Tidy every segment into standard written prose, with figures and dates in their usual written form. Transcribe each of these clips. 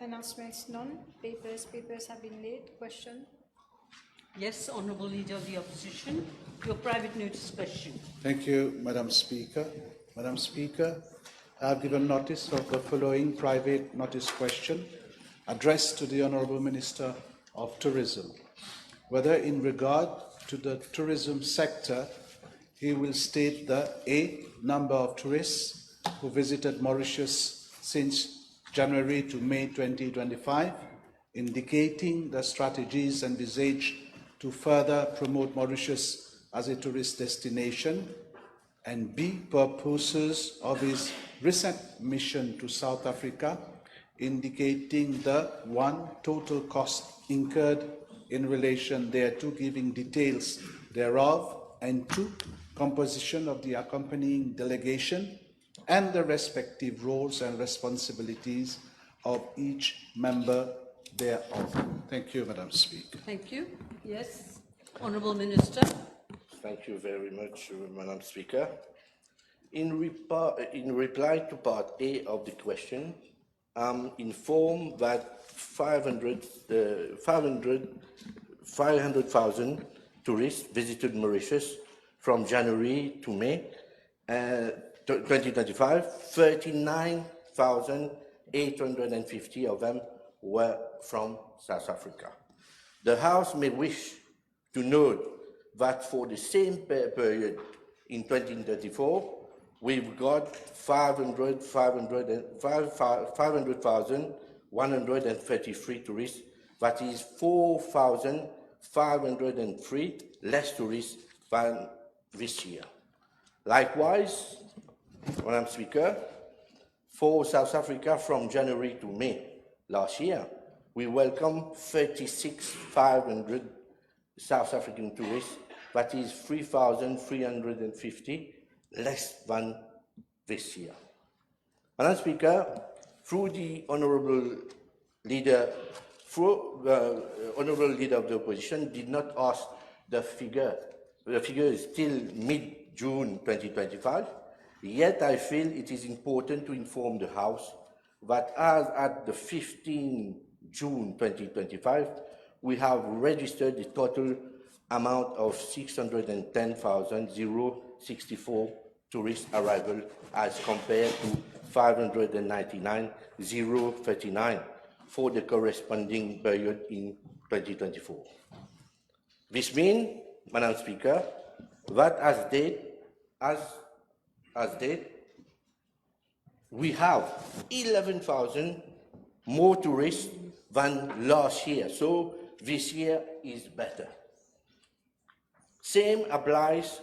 Announcements none. Papers have been laid. Question. Yes, Honourable Leader of the Opposition, your private notice question. Thank you, Madam Speaker. Madam Speaker, I have given notice of the following private notice question addressed to the Honourable Minister of Tourism. Whether in regard to the tourism sector, he will state the A, number of tourists who visited Mauritius since January to May 2025, indicating the strategies envisaged to further promote Mauritius as a tourist destination, and B, purposes of his recent mission to South Africa, indicating the 1, total cost incurred in relation thereto, giving details thereof, and 2, composition of the accompanying delegation and the respective roles and responsibilities of each member thereof. Thank you, Madam Speaker. Thank you. Yes, Honourable Minister. Thank you very much, Madam Speaker. In reply to part A of the question, I'm informed that 500,000 tourists visited Mauritius from January to May 2025. 39,850 of them were from South Africa. The House may wish to note that for the same period in 2034, we've got 500,133 tourists. That is 4,503 less tourists than this year. Likewise, Madam Speaker, for South Africa from January to May last year, we welcomed 36,500 South African tourists. That is 3,350 less than this year. Madam Speaker, through the Honourable Leader of the Opposition did not ask the figure. The figure is still mid-June 2025, yet I feel it is important to inform the House that as at the 15th June 2025, we have registered the total amount of 610,064 tourist arrival as compared to 599,039 for the corresponding period in 2024. This means, Madam Speaker, that as date, we have 11,000 more tourists than last year, so this year is better. Same applies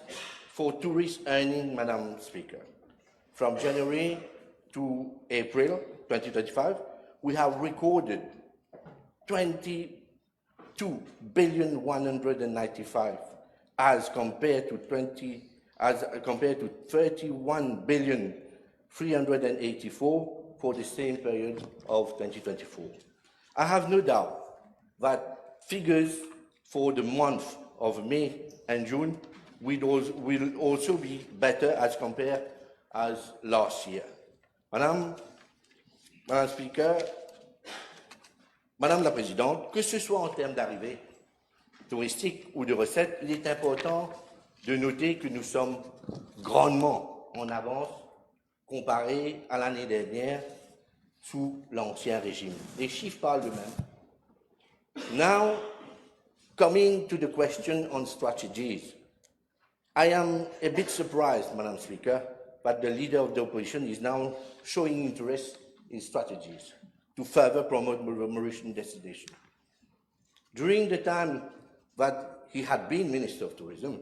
for tourist earning, Madam Speaker. From January to April 2025, we have recorded 22,195,000,000 as compared to 31,384,000,000 for the same period of 2024. I have no doubt that figures for the month of May and June will also be better as compared as last year. Madame Speaker, Madame la Présidente, que ce soit en termes d'arrivées touristiques ou de recettes, il est important de noter que nous sommes grandement en avance comparé à l'année dernière sous l'ancien régime. Les chiffres parlent d'eux-mêmes. Now, coming to the question on strategies, I am a bit surprised, Madam Speaker, that the Leader of the Opposition is now showing interest in strategies to further promote Mauritian destination. During the time that he had been Minister of Tourism,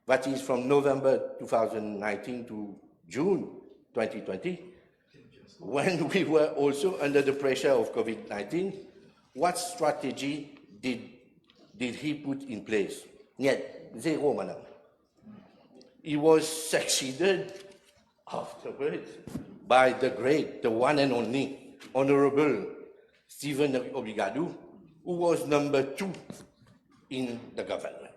that is from November 2019 to June 2020, when we were also under the pressure of COVID-19, what strategy did he put in place? Yet, zero, madam. He was succeeded afterwards by the great, the one and only, Honourable Stephen Obigadou, who was number 2 in the government.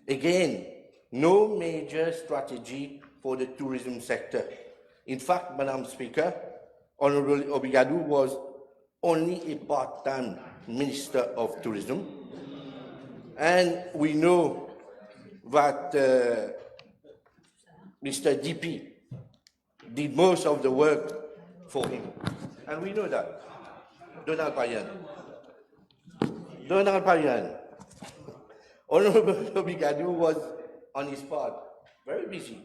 Again, no major strategy for the tourism sector. In fact, Madam Speaker, Honourable Obigadou was only a part-time Minister of Tourism. And we know that Mr. DP did most of the work for him. And we know that. Donald Payan. Honorable Obigadou was, on his part, very busy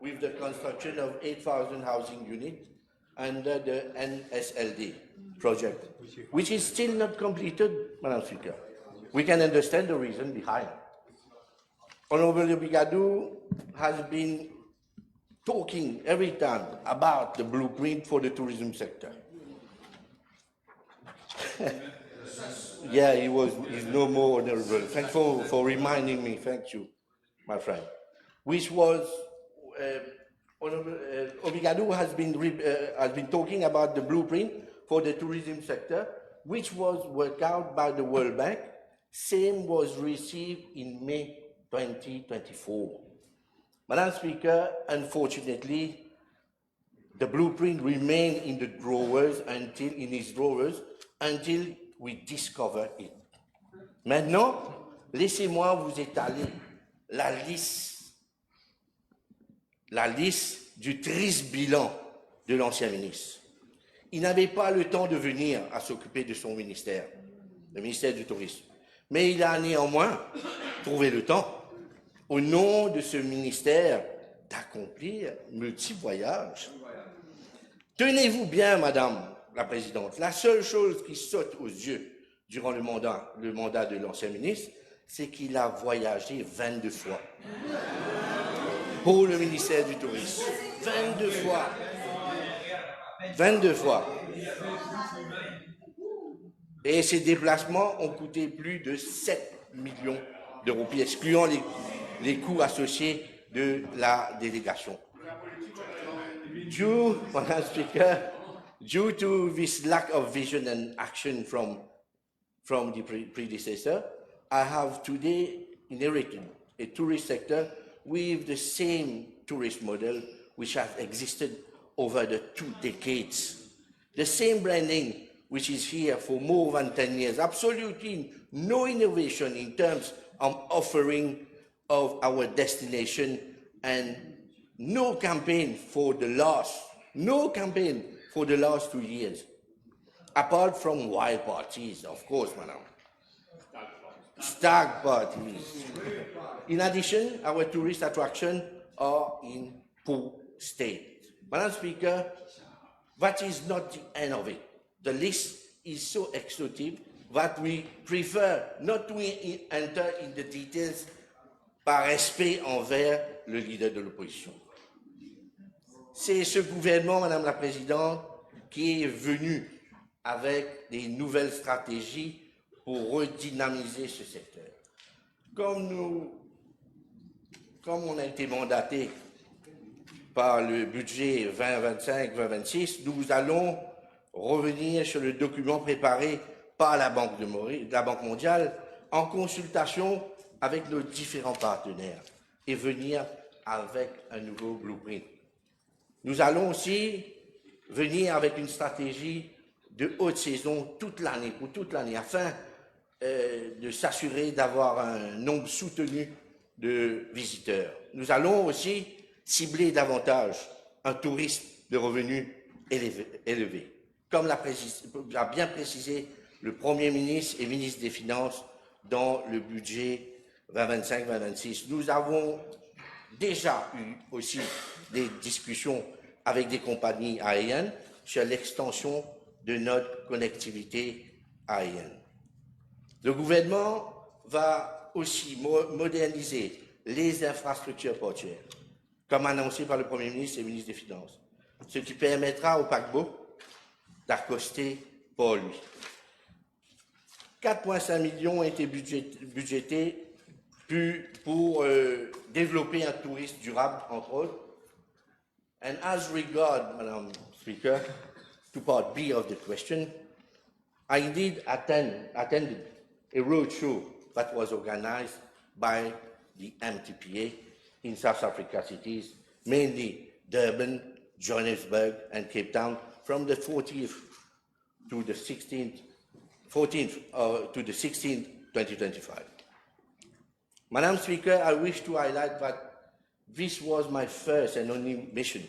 with the construction of 8,000 housing units under the NSLD project, which is still not completed, Madam Speaker. We can understand the reason behind. Honorable Obigadou has been talking every time about the blueprint for the tourism sector. Yeah, he's no more honorable. Thanks for reminding me. Thank you, my friend. Which was, Honorable Obigadou has been talking about the blueprint for the tourism sector, which was worked out by the World Bank. Same was received in May 2024. Madam Speaker, unfortunately, the blueprint remained in his drawers until we discover it. Maintenant, laissez-moi vous étaler la liste du triste bilan de l'ancien ministre. Il n'avait pas le temps de venir à s'occuper de son ministère, le ministère du Tourisme. Mais il a néanmoins trouvé le temps, au nom de ce ministère, d'accomplir multiples voyages. Tenez-vous bien, Madame la Présidente, la seule chose qui saute aux yeux durant le mandat de l'ancien ministre, c'est qu'il a voyagé 22 fois pour le ministère du Tourisme. 22 fois. 22 fois. Et ces déplacements ont coûté plus de 7 millions d'euros, excluant les coûts associés de la délégation. Madam Speaker, due to this lack of vision and action from the predecessor, I have today inherited a tourist sector with the same tourist model which has existed over the 2 decades. The same branding which is here for more than 10 years. Absolutely no innovation in terms of offering of our destination, and no campaign for the last 2 years. Apart from wild parties, of course, madam. Stag parties. In addition, our tourist attractions are in poor state. Madam Speaker, that is not the end of it. The list is so exhaustive that we prefer not to enter in the details par respect envers le leader de l'opposition. C'est ce gouvernement, Madame la Présidente, qui est venu avec des nouvelles stratégies pour redynamiser ce secteur. Comme on a été mandaté par le budget 2025-2026, nous allons revenir sur le document préparé par la Banque mondiale en consultation avec nos différents partenaires et venir avec un nouveau blueprint. Nous allons aussi venir avec une stratégie de haute saison pour toute l'année, afin de s'assurer d'avoir un nombre soutenu de visiteurs. Nous allons aussi cibler davantage un tourisme de revenus élevés. Comme l'a bien précisé le Premier ministre et ministre des Finances dans le budget 2025-2026. Nous avons déjà eu aussi des discussions avec des compagnies aériennes sur l'extension de notre connectivité aérienne. Le gouvernement va aussi moderniser les infrastructures portuaires, comme annoncé par le Premier ministre et le ministre des Finances, ce qui permettra aux paquebots d'accoster pour lui. 4,5 millions ont été budgétés pour développer un tourisme durable, entre autres. And as regard, Madam Speaker, to part B of the question, I indeed attended a roadshow that was organized by the MTPA in South Africa cities, mainly Durban, Johannesburg, and Cape Town, from the 14th to the 14th to the 16th, 2025. Madam Speaker, I wish to highlight that this was my first and only mission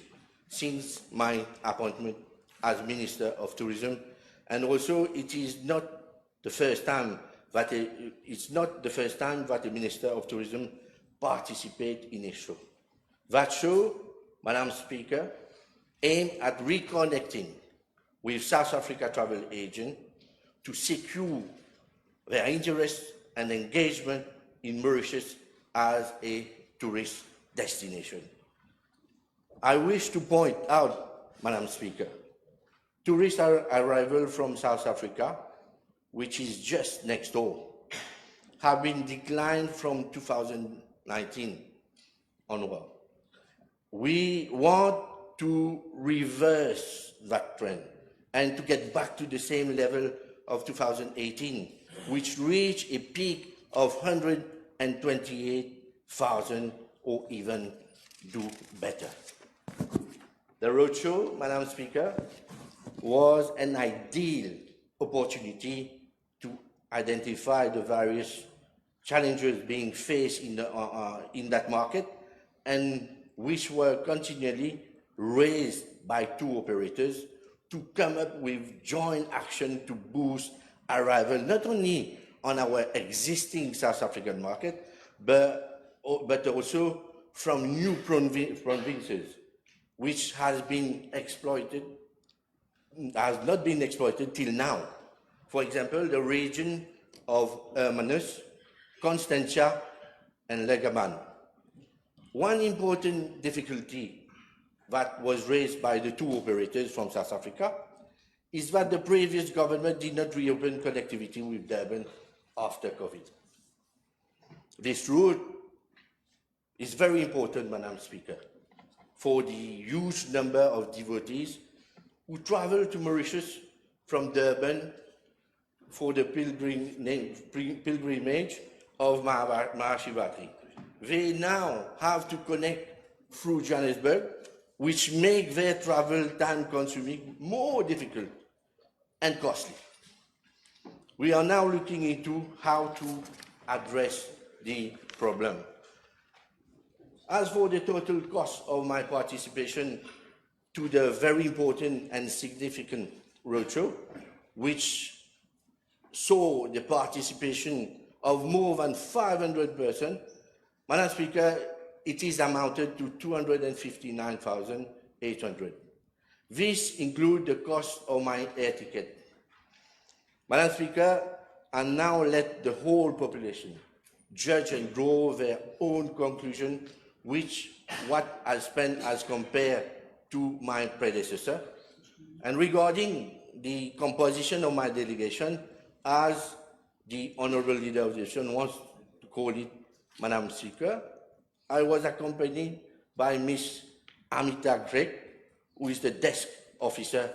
since my appointment as Minister of Tourism, and also it is not the first time that a Minister of Tourism participates in a show. That show, Madam Speaker, aimed at reconnecting with South Africa travel agents to secure their interest and engagement in Mauritius as a tourist destination. I wish to point out, Madam Speaker, tourist arrival from South Africa, which is just next door, have been declined from 2019 onward. We want to reverse that trend and to get back to the same level of 2018, which reached a peak of 128,000 or even do better. The roadshow, Madam Speaker, was an ideal opportunity to identify the various challenges being faced in that market, and which were continually raised by tour operators to come up with joint action to boost arrival, not only on our existing South African market, but also from new provinces, which has not been exploited till now. For example, the region of Hermanus, Constantia, and Legaman. One important difficulty that was raised by the tour operators from South Africa is that the previous government did not reopen connectivity with Durban after COVID. This route is very important, Madam Speaker, for the huge number of devotees who travel to Mauritius from Durban for the pilgrimage of Mahashivratri. They now have to connect through Johannesburg, which makes their travel time consuming more difficult and costly. We are now looking into how to address the problem. As for the total cost of my participation to the very important and significant roadshow, which saw the participation of more than 500 persons, Madam Speaker, it is amounted to 259,800. This includes the cost of my air ticket. Madam Speaker, I now let the whole population judge and draw their own conclusion what I spent as compared to my predecessor. And regarding the composition of my delegation, as the Honourable Leader of the Opposition wants to call it, Madam Speaker, I was accompanied by Ms. Amita Gregg, who is the desk officer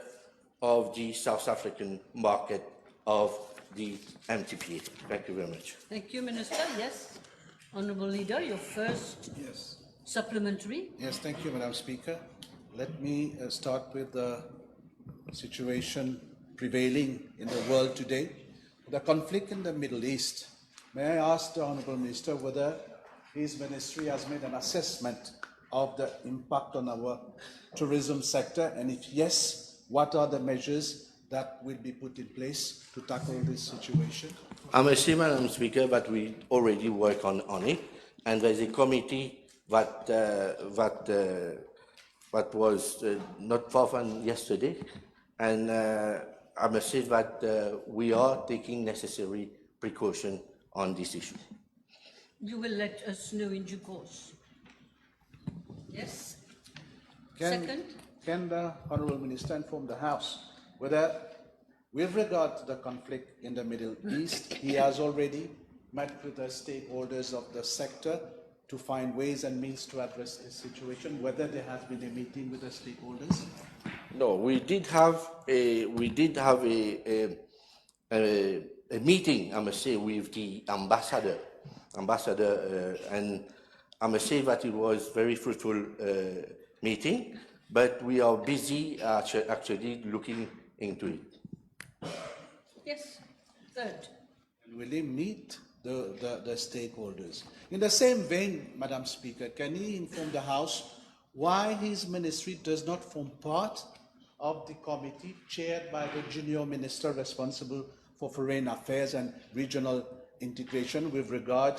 of the South African market of the MTPA. Thank you very much. Thank you, Minister. Yes. Honourable Leader, your first supplementary. Yes, thank you, Madam Speaker. Let me start with the situation prevailing in the world today, the conflict in the Middle East. May I ask the Honourable Minister whether his ministry has made an assessment of the impact on our tourism sector, and if yes, what are the measures that will be put in place to tackle this situation? I must say, Madam Speaker, that we already work on it, and there's a committee that was not far from yesterday, and I must say that we are taking necessary precaution on this issue. You will let us know in due course. Yes. Can the Honourable Minister inform the House whether, with regard to the conflict in the Middle East, he has already met with the stakeholders of the sector to find ways and means to address this situation, whether there has been a meeting with the stakeholders? No, we did have a meeting, I must say, with the ambassador, and I must say that it was very fruitful meeting, but we are busy actually looking into it. Yes. Third. Will he meet the stakeholders? In the same vein, Madam Speaker, can he inform the House why his ministry does not form part of the committee chaired by the junior minister responsible for foreign affairs and regional integration with regard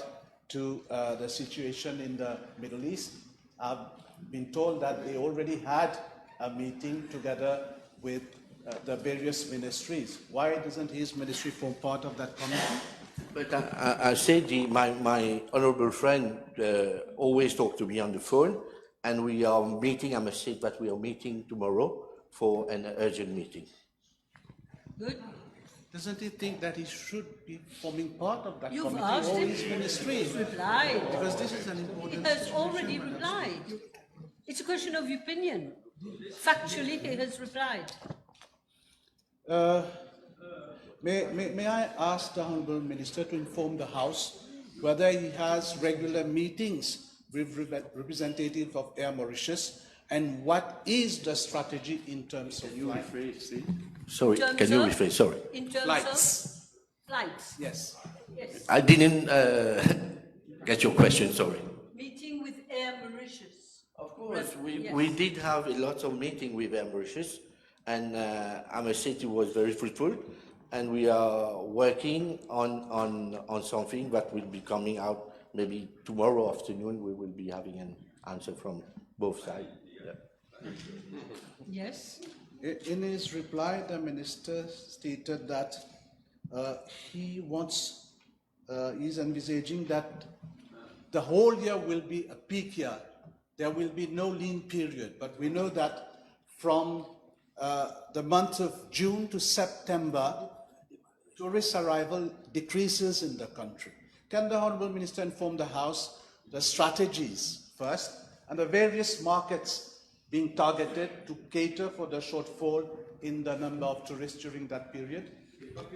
to the situation in the Middle East? I've been told that they already had a meeting together with the various ministries. Why doesn't his ministry form part of that committee? But I said my honourable friend always talks to me on the phone, and we are meeting, I must say that we are meeting tomorrow for an urgent meeting. Good. Doesn't he think that he should be forming part of that You've committee asked or him. his ministry? He's replied. Because this is an He important has situation, already Madam replied. It's a question of opinion. Factually, he has replied. May I ask the Honourable Minister to inform the House whether he has regular meetings with representatives of Air Mauritius, and what is the strategy in terms of flights? Sorry, In terms can you of- rephrase? Sorry. In terms Flights. of flights. Yes. Yes. I didn't get your question, sorry. Meeting with Air Mauritius. Of course, Yes. we did have a lot of meeting with Mauritius, and I must say it was very fruitful, and we are working on something that will be coming out maybe tomorrow afternoon. We will be having an answer from both sides. Yeah. Yes. In his reply, the Minister stated that he is envisaging that the whole year will be a peak year. There will be no lean period, but we know that from the month of June to September, tourist arrival decreases in the country. Can the Honourable Minister inform the House the strategies first and the various markets being targeted to cater for the shortfall in the number of tourists during that period?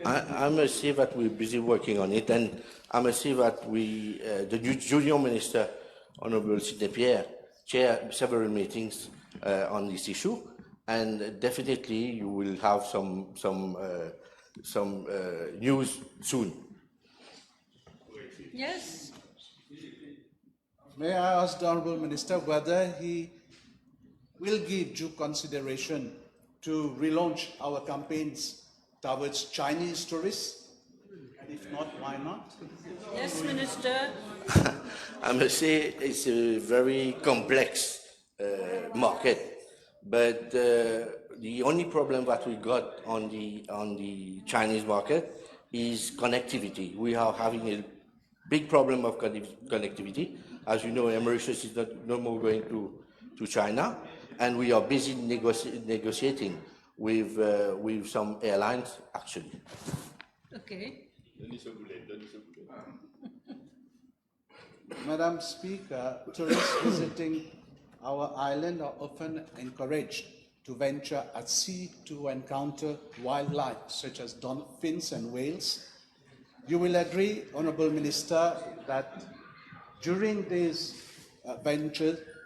I must say that we're busy working on it, and I must say that the new junior minister, Honourable Sidney Pierre, chaired several meetings on this issue, and definitely you will have some news soon. Yes. May I ask the Honourable Minister whether he will give due consideration to relaunch our campaigns towards Chinese tourists? And if not, why not? Yes, Minister. I must say it's a very complex market, but the only problem that we got on the Chinese market is connectivity. We are having a big problem of connectivity. As you know, Mauritius is no more going to China, and we are busy negotiating with some airlines, actually. Okay. Madam Speaker, tourists visiting our island are often encouraged to venture at sea to encounter wildlife such as dolphins and whales. You will agree, Honourable Minister, that during these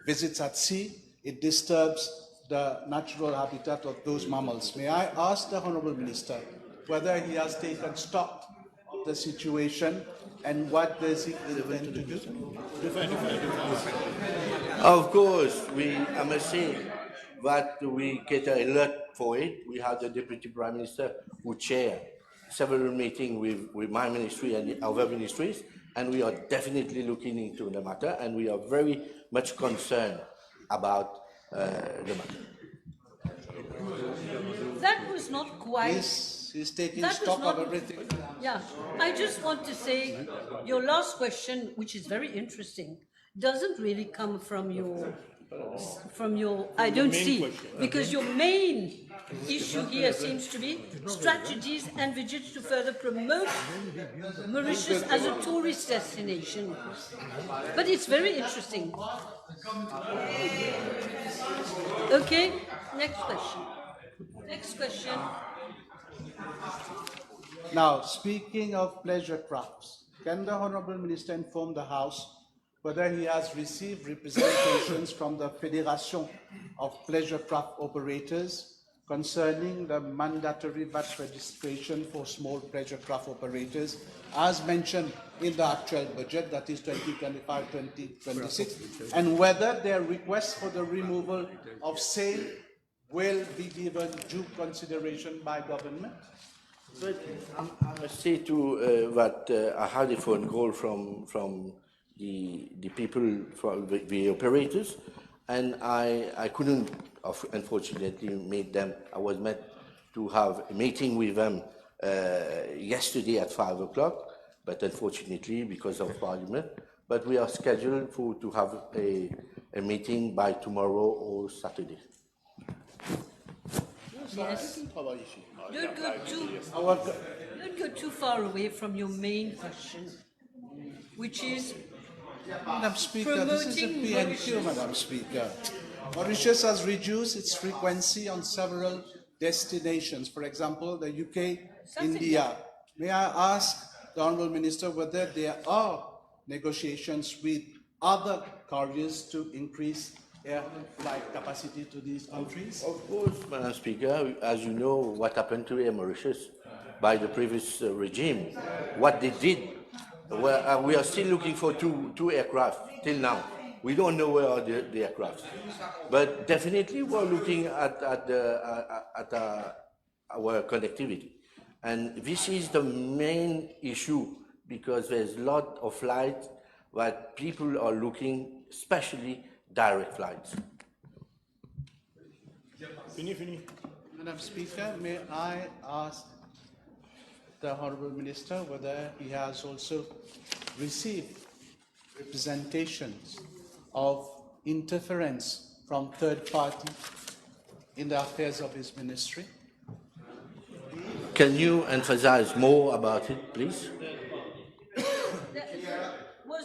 visits at sea, it disturbs the natural habitat of those mammals. May I ask the Honourable Minister whether he has taken stock of the situation and what does he intend to do? Of course, I must say that we cater a lot for it. We have the Deputy Prime Minister who chaired several meetings with my ministry and other ministries, and we are definitely looking into the matter, and we are very much concerned about the matter. That was not quite. He's taking That was stock not- of everything. Yeah, I just want to say your last question, which is very interesting, doesn't really come from your. I don't see, because your main issue here seems to be strategies and widgets to further promote Mauritius as a tourist destination. But it's very interesting. Okay, next question. Next question. Now, speaking of pleasure crafts, can the Honourable Minister inform the House whether he has received representations from the Federation of Pleasure Craft Operators concerning the mandatory VAT registration for small pleasure craft operators, as mentioned in the actual budget, that is 2025-2026, and whether their request for the removal of sale will be given due consideration by government? But I must say too that I had a phone call from the people, from the operators, and I couldn't, unfortunately, meet them. I was meant to have a meeting with them yesterday at 5 o'clock, but unfortunately, because of Parliament, but we are scheduled to have a meeting by tomorrow or Saturday. Yes. Don't go too far away from your main question, which is Madam Speaker, this is a PNQ, Madam Speaker. Mauritius has reduced its frequency on several destinations, for example, the UK, India. May I ask the Honourable Minister whether there are negotiations with other carriers to increase air flight capacity to these countries? Of course, Madam Speaker, as you know what happened to Air Mauritius by the previous regime, what they did. Well, we are still looking for two aircraft till now. We don't know where are the aircraft, but definitely we're looking at our connectivity, and this is the main issue because there's a lot of flights that people are looking, especially direct flights. Fini. Madam Speaker, may I ask the Honourable Minister whether he has also received representations of interference from third party in the affairs of his ministry? Can you emphasize more about it, please?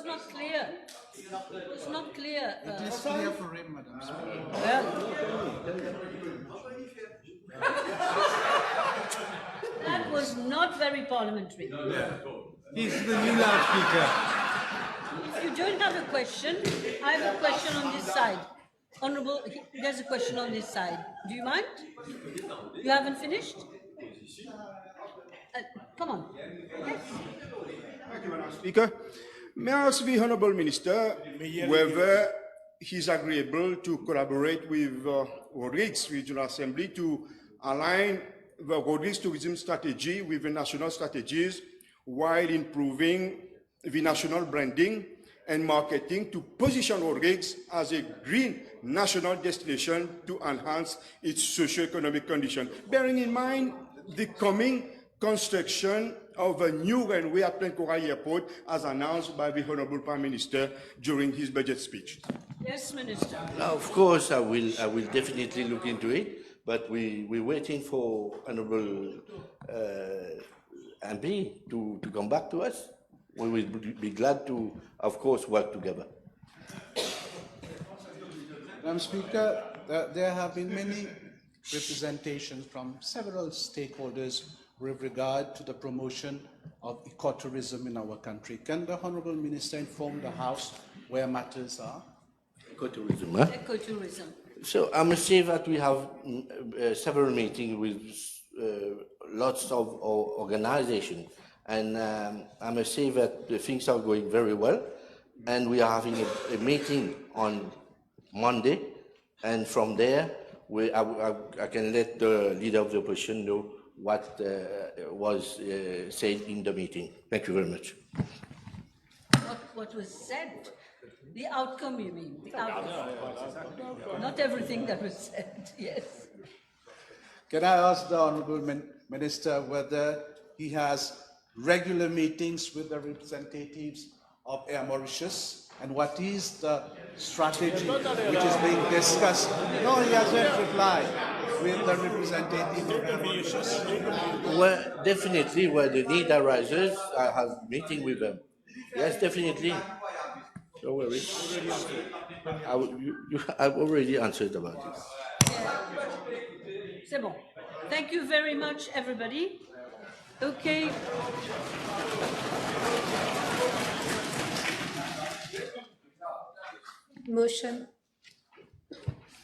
was not clear. It's not clear. It is clear for him, Madam Speaker. Well, that was not very parliamentary. He's the new loudspeaker. If you don't have a question, I have a question on this side. Honourable, there's a question on this side. Do you mind? You haven't finished? Come on. Yes. Thank you, Madam Speaker. May I ask the Honourable Minister whether he's agreeable to collaborate with Rodrigues Regional Assembly to align the Rodrigues tourism strategy with the national strategies while improving the national branding and marketing to position Rodrigues as a green national destination to enhance its socio-economic condition, bearing in mind the coming construction of a new runway at Plenkora Airport as announced by the Honourable Prime Minister during his budget speech. Yes, Minister. Now, of course, I will definitely look into it, but we're waiting for Honourable MP to come back to us. We will be glad to, of course, work together. Madam Speaker, there have been many representations from several stakeholders with regard to the promotion of ecotourism in our country. Can the Honourable Minister inform the House where matters are? Ecotourism, huh? Ecotourism. So I must say that we have several meetings with lots of organizations, and I must say that the things are going very well, and we are having a meeting on Monday, and from there I can let the leader of the opposition know what was said in the meeting. Thank you very much. What was said? The outcome, you mean? The outcome. Not everything that was said, yes. Can I ask the Honourable Minister whether he has regular meetings with the representatives of Air Mauritius, and what is the strategy which is being discussed? No, he hasn't replied. With the representative of Air Mauritius. Well, definitely, where the need arises, I have meeting with them. Yes, definitely. Don't worry. I've already answered about it. C'est bon. Thank you very much, everybody. Okay. Motion.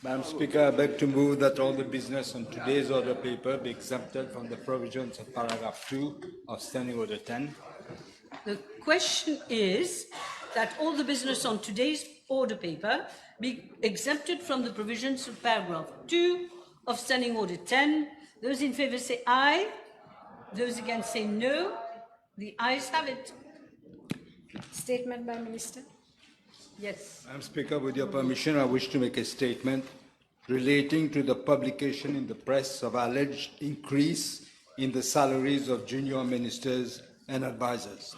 Madam Speaker, I beg to move that all the business on today's order paper be exempted from the provisions of paragraph 2 of Standing Order 10. The question is that all the business on today's order paper be exempted from the provisions of paragraph 2 of Standing Order 10. Those in favour say aye. Those against say no. The ayes have it. Statement by Minister. Yes. Madam Speaker, with your permission, I wish to make a statement relating to the publication in the press of alleged increase in the salaries of junior ministers and advisors.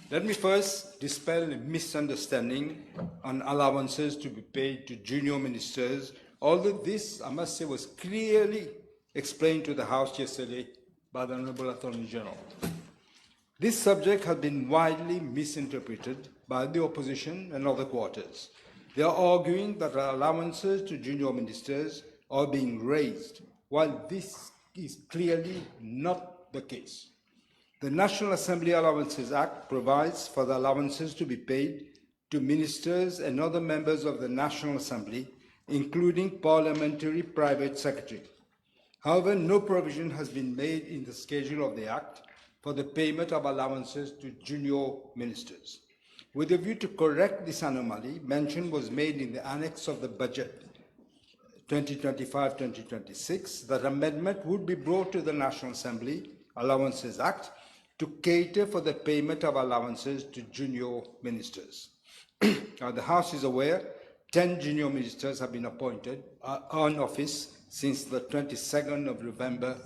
Let me first dispel a misunderstanding on allowances to be paid to junior ministers, although this, I must say, was clearly explained to the House yesterday by the Honourable Attorney General. This subject has been widely misinterpreted by the opposition and other quarters. They are arguing that allowances to junior ministers are being raised, while this is clearly not the case. The National Assembly Allowances Act provides for the allowances to be paid to ministers and other members of the National Assembly, including parliamentary private secretary. However, no provision has been made in the schedule of the Act for the payment of allowances to junior ministers. With a view to correct this anomaly, mention was made in the annex of the budget 2025-2026 that amendment would be brought to the National Assembly Allowances Act to cater for the payment of allowances to junior ministers. Now, the House is aware 10 junior ministers have been appointed on office since the 22nd of November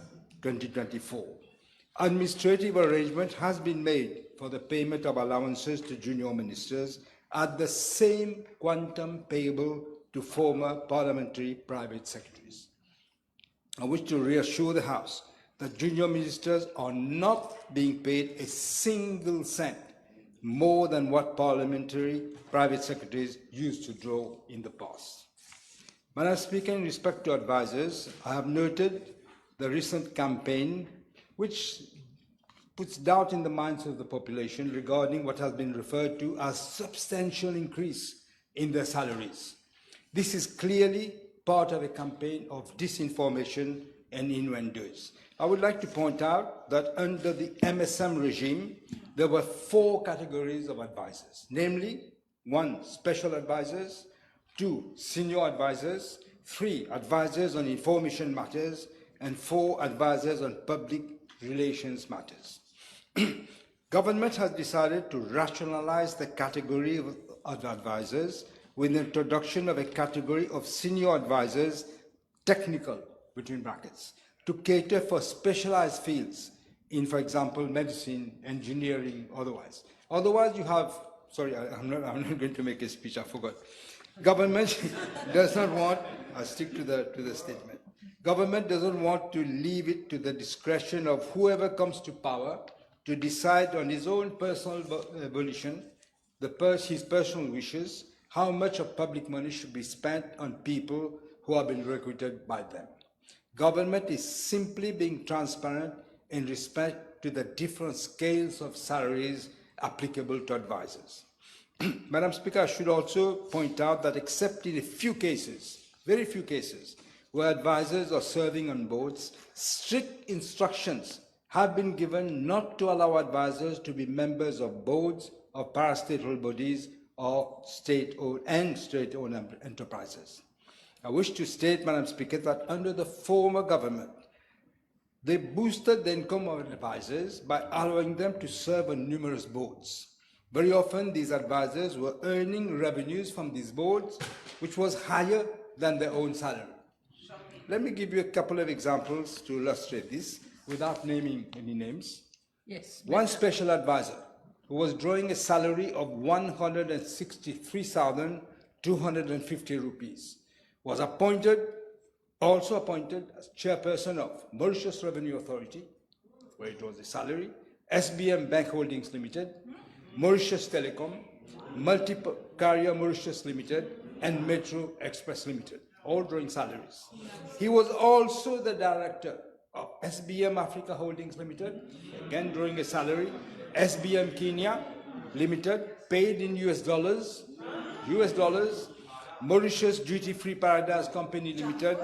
2024. Administrative arrangement has been made for the payment of allowances to junior ministers at the same quantum payable to former parliamentary private secretaries. I wish to reassure the House that junior ministers are not being paid a single cent more than what parliamentary private secretaries used to draw in the past. Madam Speaker, in respect to advisors, I have noted the recent campaign which puts doubt in the minds of the population regarding what has been referred to as substantial increase in their salaries. This is clearly part of a campaign of disinformation and innuendos. I would like to point out that under the MSM regime, there were 4 categories of advisors, namely 1, special advisors, 2, senior advisors, 3, advisors on information matters, and 4, advisors on public relations matters. Government has decided to rationalize the category of advisors with the introduction of a category of senior advisors, technical, between brackets, to cater for specialized fields in, for example, medicine, engineering, otherwise. Otherwise, you have, sorry, I'm not going to make a speech, I forgot. Government does not want, I'll stick to the statement. Government doesn't want to leave it to the discretion of whoever comes to power to decide on his own personal volition, his personal wishes, how much of public money should be spent on people who have been recruited by them. Government is simply being transparent in respect to the different scales of salaries applicable to advisors. Madam Speaker, I should also point out that except in a few cases, very few cases, where advisors are serving on boards, strict instructions have been given not to allow advisors to be members of boards of parastatal bodies or state-owned enterprises. I wish to state, Madam Speaker, that under the former government, they boosted the income of advisors by allowing them to serve on numerous boards. Very often, these advisors were earning revenues from these boards, which was higher than their own salary. Let me give you a couple of examples to illustrate this without naming any names. Yes. One special advisor who was drawing a salary of 163,250 rupees was also appointed as chairperson of Mauritius Revenue Authority, where it was a salary, SBM Bank Holdings Limited, Mauritius Telecom, Multi-Carrier Mauritius Limited, and Metro Express Limited, all drawing salaries. He was also the director of SBM Africa Holdings Limited, again drawing a salary, SBM Kenya Limited, paid in US dollars, Mauritius Duty Free Paradise Company Limited,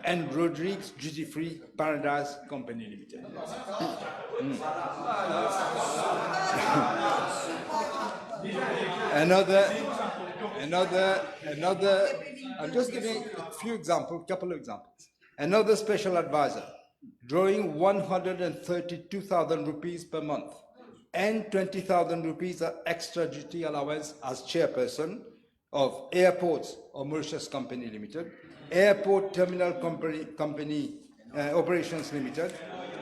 and Rodrigues Duty Free Paradise Company Limited. I'm just giving a few examples, couple of examples. Another special advisor, drawing 132,000 rupees per month and 20,000 rupees of extra duty allowance as chairperson of Airports of Mauritius Company Limited, Airport Terminal Company Operations Limited,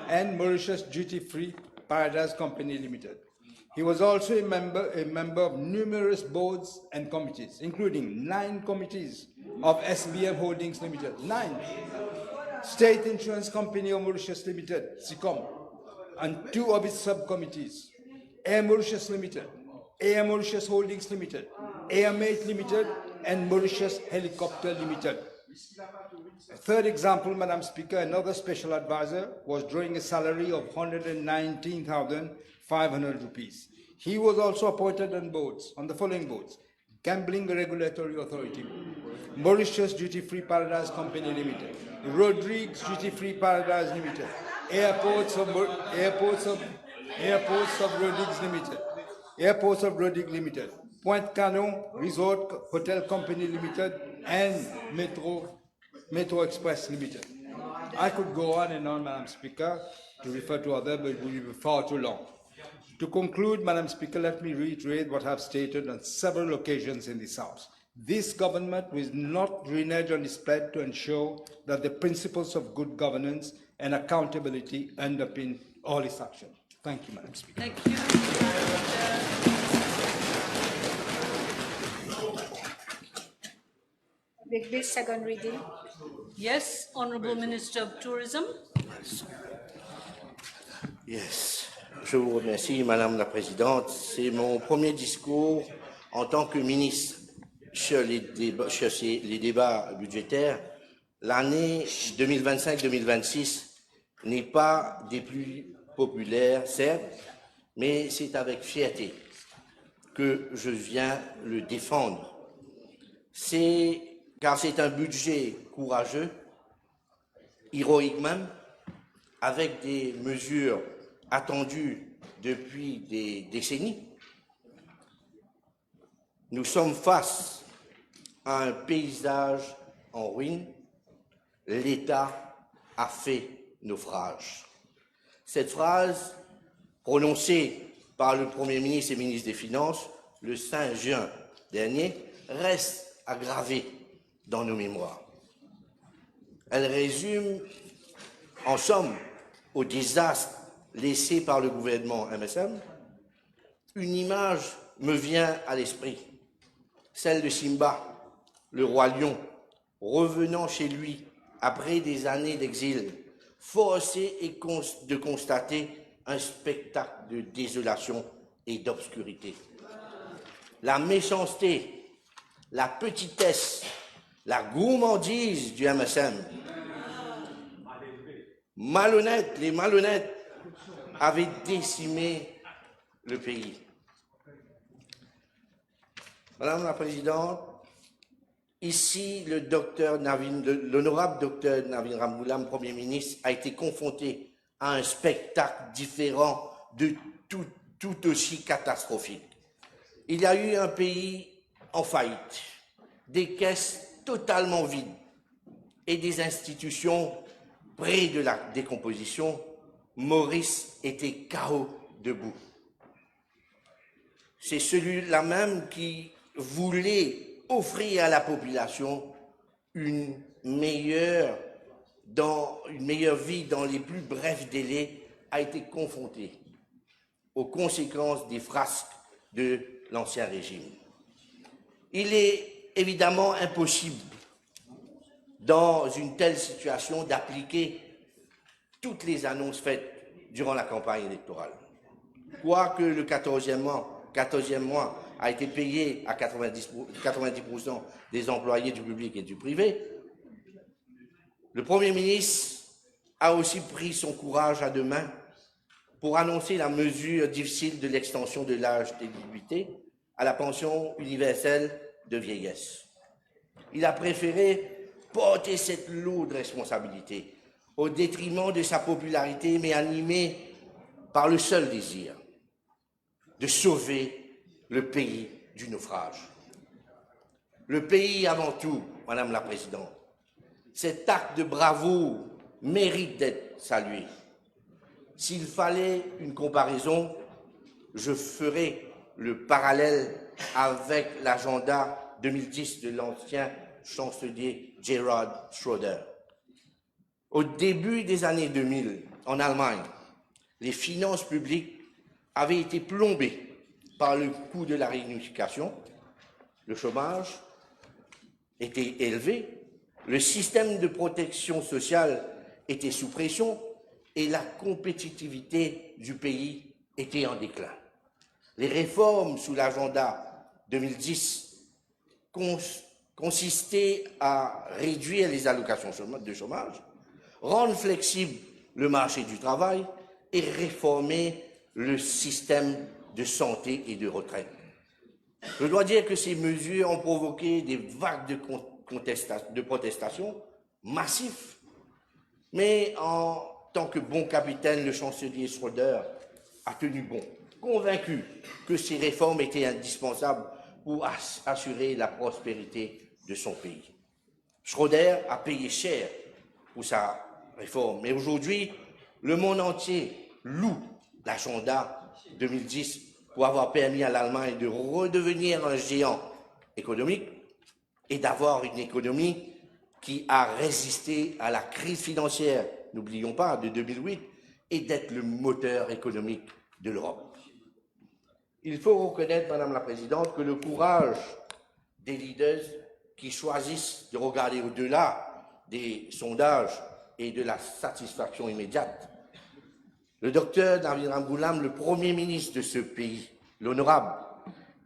and Mauritius Duty Free Paradise Company Limited. He was also a member of numerous boards and committees, including 9 committees of SBM Holdings Limited, 9, State Insurance Company of Mauritius Limited, SICOM, and 2 of its subcommittees, Air Mauritius Limited, Air Mauritius Holdings Limited, Airmate Limited, and Mauritius Helicopter Limited. A third example, Madam Speaker, another special advisor was drawing a salary of 119,500 rupees. He was also appointed on boards, on the following boards: Gambling Regulatory Authority, Mauritius Duty Free Paradise Company Limited, Rodrigues Duty Free Paradise Limited, Airports of Rodrigues Limited, Airports of Rodrigues Limited, Point Canon Resort Hotel Company Limited, and Metro Express Limited. I could go on and on, Madam Speaker, to refer to others, but it would be far too long. To conclude, Madam Speaker, let me reiterate what I have stated on several occasions in this House. This government will not renege on its pledge to ensure that the principles of good governance and accountability underpin all its action. Thank you, Madam Speaker. Thank you. Big second reading. Yes, Honourable Minister of Tourism. Yes, je vous remercie, Madame la Présidente. C'est mon premier discours en tant que ministre sur les débats budgétaires. L'année 2025-2026 n'est pas des plus populaires, certes, mais c'est avec fierté que je viens le défendre. Car c'est un budget courageux, héroïque même, avec des mesures attendues depuis des décennies. Nous sommes face à un paysage en ruine. L'État a fait naufrage. Cette phrase, prononcée par le Premier ministre et ministre des Finances le 5 juin dernier, reste aggravée dans nos mémoires. Elle résume, en somme, au désastre laissé par le gouvernement MSM. Une image me vient à l'esprit, celle de Simba, le roi lion, revenant chez lui après des années d'exil, forcé de constater un spectacle de désolation et d'obscurité. La méchanceté, la petitesse, la gourmandise du MSM. Les malhonnêtes avaient décimé le pays. Madame la Présidente, ici, l'honorable docteur Navin Ramgoolam, Premier ministre, a été confronté à un spectacle différent de tout aussi catastrophique. Il y a eu un pays en faillite, des caisses totalement vides et des institutions près de la décomposition. Maurice était KO debout. C'est celui-là même qui voulait offrir à la population une meilleure vie dans les plus brefs délais, a été confronté aux conséquences des frasques de l'ancien régime. Il est évidemment impossible, dans une telle situation, d'appliquer toutes les annonces faites durant la campagne électorale. Quoique le 14e mois a été payé à 90% des employés du public et du privé, le Premier ministre a aussi pris son courage à deux mains pour annoncer la mesure difficile de l'extension de l'âge d'éligibilité à la pension universelle de vieillesse. il a préféré porter cette lourde responsabilité au détriment de sa popularité, mais animé par le seul désir de sauver le pays du naufrage. Le pays avant tout, Madame la Présidente. Cet acte de bravoure mérite d'être salué. S'il fallait une comparaison, je ferai le parallèle avec l'agenda 2010 de l'ancien chancelier Gerhard Schröder. Au début des années 2000, en Allemagne, les finances publiques avaient été plombées par le coût de la réunification, le chômage était élevé, le système de protection sociale était sous pression et la compétitivité du pays était en déclin. Les réformes sous l'agenda 2010 consistaient à réduire les allocations de chômage, rendre flexible le marché du travail et réformer le système de santé et de retraite. Je dois dire que ces mesures ont provoqué des vagues de protestations massives, mais en tant que bon capitaine, le chancelier Schröder a tenu bon, convaincu que ces réformes étaient indispensables pour assurer la prospérité de son pays. Schröder a payé cher pour sa réforme, mais aujourd'hui, le monde entier loue l'agenda 2010 pour avoir permis à l'Allemagne de redevenir un géant économique et d'avoir une économie qui a résisté à la crise financière, n'oublions pas, de 2008, et d'être le moteur économique de l'Europe. Il faut reconnaître, Madame la Présidente, que le courage des leaders qui choisissent de regarder au-delà des sondages et de la satisfaction immédiate. Le docteur David Ramgoulam, le Premier ministre de ce pays, l'honorable,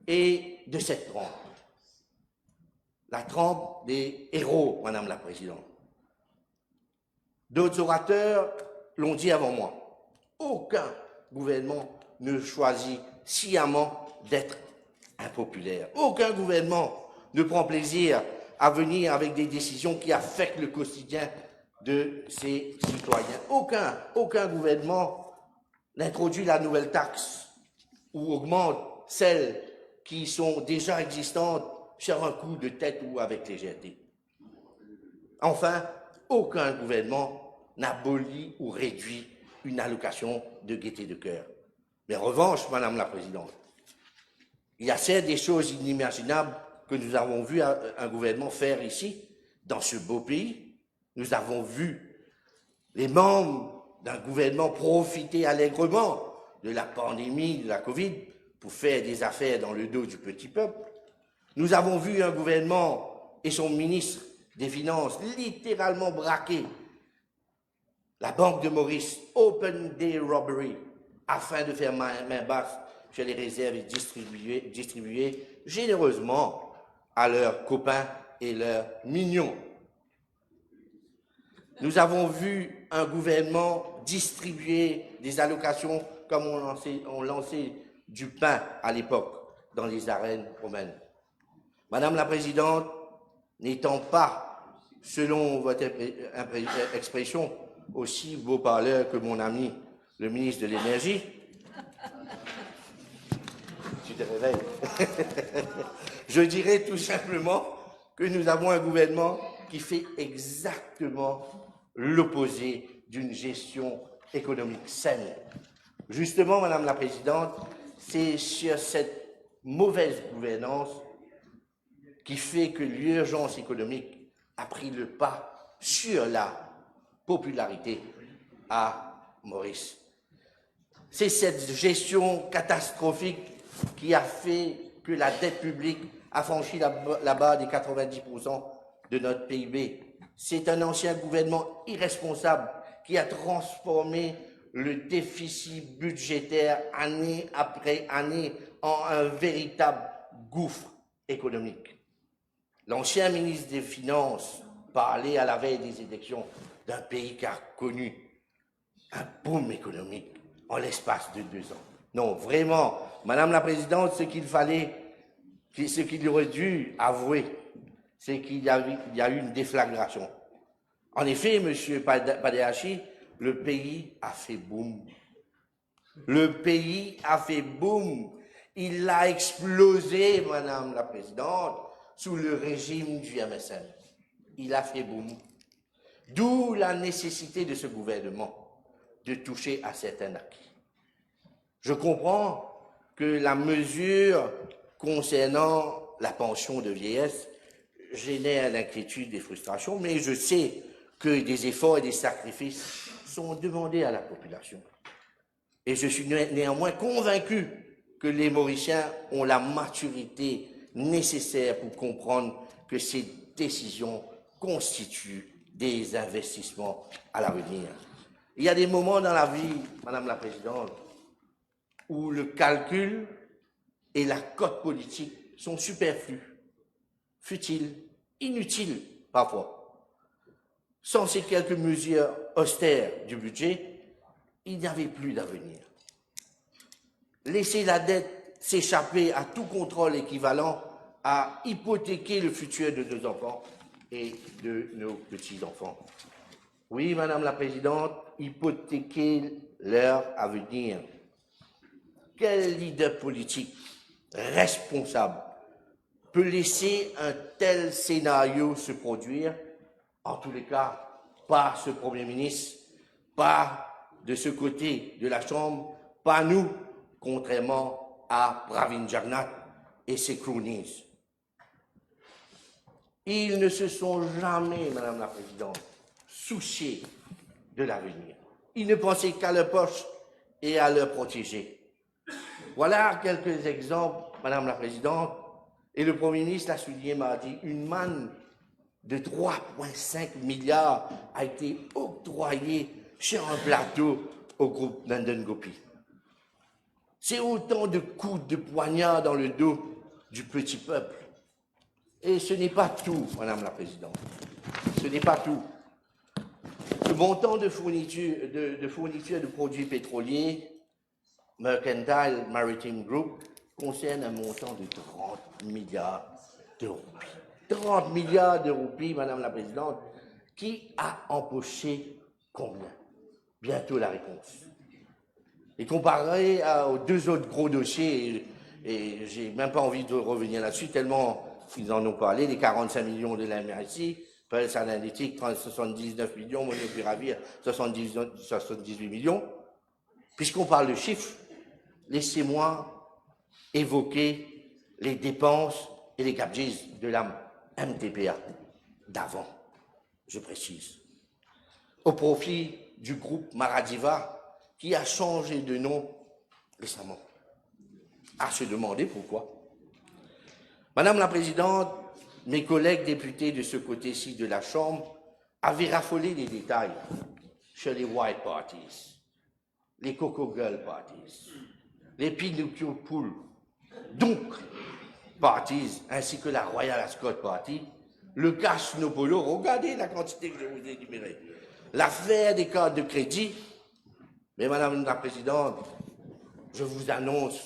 et de cette trempe, la trempe des héros, Madame la Présidente. D'autres orateurs l'ont dit avant moi. Aucun gouvernement ne choisit sciemment d'être impopulaire. Aucun gouvernement ne prend plaisir à venir avec des décisions qui affectent le quotidien de ses citoyens. Aucun gouvernement n'introduit la nouvelle taxe ou augmente celles qui sont déjà existantes sur un coup de tête ou avec légèreté. Enfin, aucun gouvernement n'abolit ou réduit une allocation de gaieté de cœur. Mais en revanche, Madame la Présidente, il y a certes des choses inimaginables que nous avons vu un gouvernement faire ici, dans ce beau pays. Nous avons vu les membres d'un gouvernement profiter allègrement de la pandémie, de la Covid, pour faire des affaires dans le dos du petit peuple. Nous avons vu un gouvernement et son ministre des Finances littéralement braquer la Banque de Maurice, Open Day Robbery, afin de faire main basse sur les réserves et distribuer généreusement à leurs copains et leurs mignons. Nous avons vu un gouvernement distribuer des allocations comme on lançait du pain à l'époque dans les arènes romaines. Madame la Présidente, n'étant pas, selon votre expression, aussi beau parleur que mon ami, le ministre de l'Énergie, tu te réveilles, je dirais tout simplement que nous avons un gouvernement qui fait exactement l'opposé d'une gestion économique saine. Justement, Madame la Présidente, c'est sur cette mauvaise gouvernance qui fait que l'urgence économique a pris le pas sur la popularité à Maurice. C'est cette gestion catastrophique qui a fait que la dette publique a franchi la barre des 90% de notre PIB. C'est un ancien gouvernement irresponsable qui a transformé le déficit budgétaire année après année en un véritable gouffre économique. L'ancien ministre des Finances parlait à la veille des élections d'un pays qui a connu un boom économique en l'espace de 2 ans. Non, vraiment, Madame la Présidente, ce qu'il aurait dû avouer, c'est qu'il y a eu une déflagration. En effet, M. Padehachi, le pays a fait boum. Le pays a fait boum. Il a explosé, Madame la Présidente, sous le régime du MSN. Il a fait boum. D'où la nécessité de ce gouvernement de toucher à certains acquis. Je comprends que la mesure concernant la pension de vieillesse génère l'inquiétude et frustration, mais je sais que des efforts et des sacrifices sont demandés à la population. Et je suis néanmoins convaincu que les Mauriciens ont la maturité nécessaire pour comprendre que ces décisions constituent des investissements à l'avenir. Il y a des moments dans la vie, Madame la Présidente, où le calcul et la cote politique sont superflus, futiles, inutiles parfois. Sans ces quelques mesures austères du budget, il n'y avait plus d'avenir. Laisser la dette s'échapper à tout contrôle équivalent à hypothéquer le futur de nos enfants et de nos petits-enfants. Oui, Madame la Présidente, hypothéquer leur avenir. Quel leader politique responsable peut laisser un tel scénario se produire? En tous les cas, pas ce Premier ministre, pas de ce côté de la Chambre, pas nous, contrairement à Pravin Jagnat et ses cronies. Ils ne se sont jamais, Madame la Présidente, souciés de l'avenir. Ils ne pensaient qu'à leur poche et à leur protéger. Voilà quelques exemples, Madame la Présidente, et le Premier ministre l'a souligné mardi, une manne de 3,5 milliards a été octroyée sur un plateau au groupe Nandan Gopi. C'est autant de coups de poignard dans le dos du petit peuple. Et ce n'est pas tout, Madame la Présidente. Ce n'est pas tout. Le montant de fourniture de produits pétroliers, Mercantile Maritime Group, concerne un montant de 30 milliards de roupies. 30 milliards de roupies, Madame la Présidente, qui a empoché combien? Bientôt la réponse. Et comparé aux deux autres gros dossiers, et j'ai même pas envie de revenir là-dessus, tellement ils en ont parlé, les 45 millions de la MRC, presse analytique, 79 millions, Monopiravir, 78 millions. Puisqu'on parle de chiffres, laissez-moi évoquer les dépenses et les gadgets de la MTPA d'avant, je précise, au profit du groupe Maradiva qui a changé de nom récemment. À se demander pourquoi. Madame la Présidente, mes collègues députés de ce côté-ci de la Chambre avaient raffolé les détails sur les White Parties, les Coco Girl Parties, les Pinocchio Pool, donc Parties, ainsi que la Royal Ascot Party, le Cash Nopolo, regardez la quantité que je vous ai énumérée, l'affaire des cartes de crédit. Mais Madame la Présidente, je vous annonce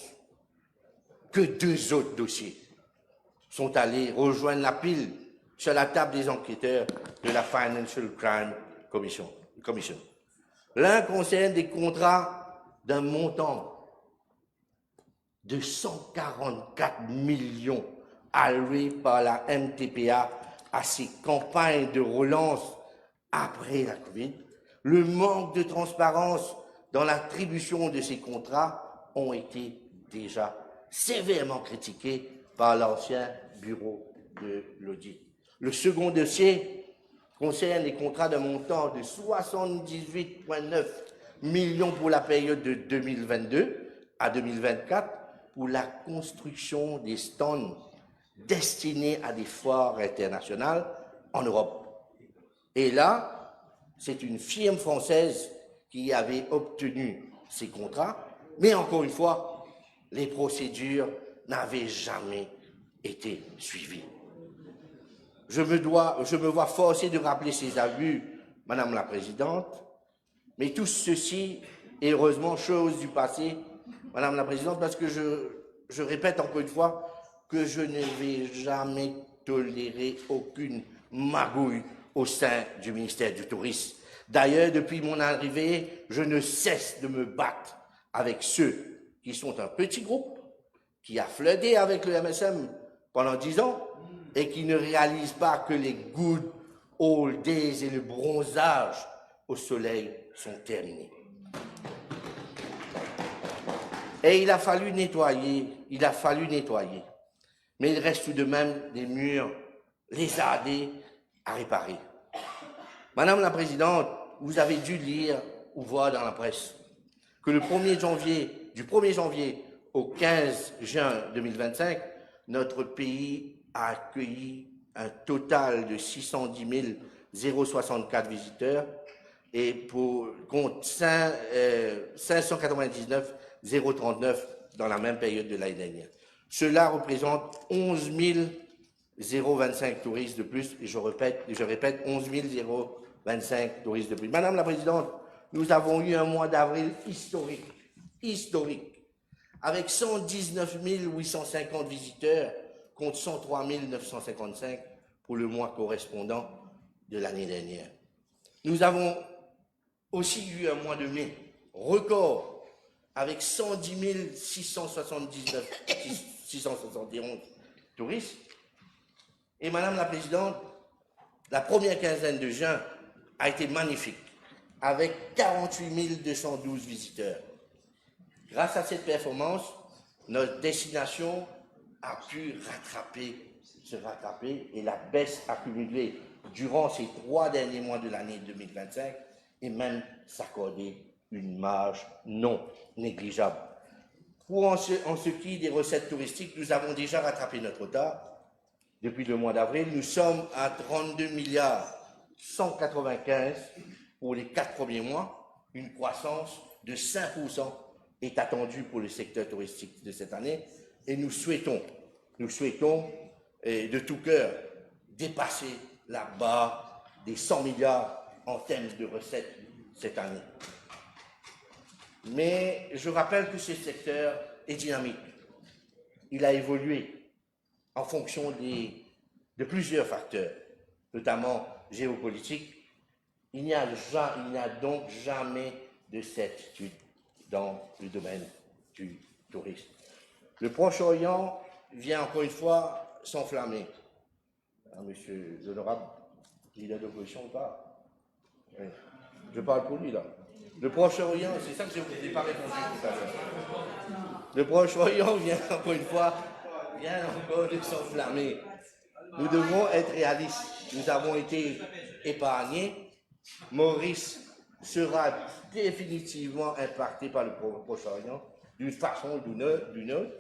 que deux autres dossiers sont allés rejoindre la pile sur la table des enquêteurs de la Financial Crime Commission. L'un concerne des contrats d'un montant de 144 millions alloués par la MTPA à ses campagnes de relance après la Covid. Le manque de transparence dans l'attribution de ces contrats ont été déjà sévèrement critiqués par l'ancien bureau de l'audit. Le second dossier concerne les contrats d'un montant de 78,9 millions pour la période de 2022 à 2024 pour la construction des stands destinés à des foires internationales en Europe. Et là, c'est une firme française qui avait obtenu ces contrats, mais encore une fois, les procédures n'avaient jamais été suivies. Je me vois forcé de rappeler ces abus, Madame la Présidente, mais tout ceci est heureusement chose du passé, Madame la Présidente, parce que je répète encore une fois que je ne vais jamais tolérer aucune magouille au sein du ministère du Tourisme. D'ailleurs, depuis mon arrivée, je ne cesse de me battre avec ceux qui sont un petit groupe, qui a flirté avec le MSM pendant 10 ans et qui ne réalisent pas que les good old days et le bronzage au soleil sont terminés. Et il a fallu nettoyer. Mais il reste tout de même des murs lézardés à réparer. Madame la Présidente, vous avez dû lire ou voir dans la presse que du 1er janvier au 15 juin 2025, notre pays a accueilli un total de 610 064 visiteurs et contre 599 039 dans la même période de l'année dernière. Cela représente 11 025 touristes de plus, et je répète 11 025 touristes de plus. Madame la Présidente, nous avons eu un mois d'avril historique, avec 119 850 visiteurs contre 103 955 pour le mois correspondant de l'année dernière. Nous avons aussi eu un mois de mai record, avec 110 671 touristes. Et Madame la Présidente, la première quinzaine de juin a été magnifique, avec 48 212 visiteurs. Grâce à cette performance, notre destination a pu se rattraper et la baisse accumulée durant ces 3 derniers mois de l'année 2025 et même s'accorder une marge non négligeable. En ce qui des recettes touristiques, nous avons déjà rattrapé notre retard. Depuis le mois d'avril, nous sommes à 32 milliards 195 pour les 4 premiers mois. Une croissance de 5% est attendue pour le secteur touristique de cette année et nous souhaitons de tout cœur dépasser la barre des 100 milliards en termes de recettes cette année. Mais je rappelle que ce secteur est dynamique. Il a évolué en fonction de plusieurs facteurs, notamment géopolitiques. Il n'y a donc jamais de certitude dans le domaine du tourisme. Le Proche-Orient vient encore une fois s'enflammer. Monsieur l'honorable, leader d'opposition ou pas? Oui. Je parle pour lui là. Le Proche-Orient, c'est ça que je vous ai pas répondu tout à l'heure. Le Proche-Orient vient encore de s'enflammer. Nous devons être réalistes. Nous avons été épargnés. Maurice sera définitivement impacté par le Proche-Orient d'une façon ou d'une autre,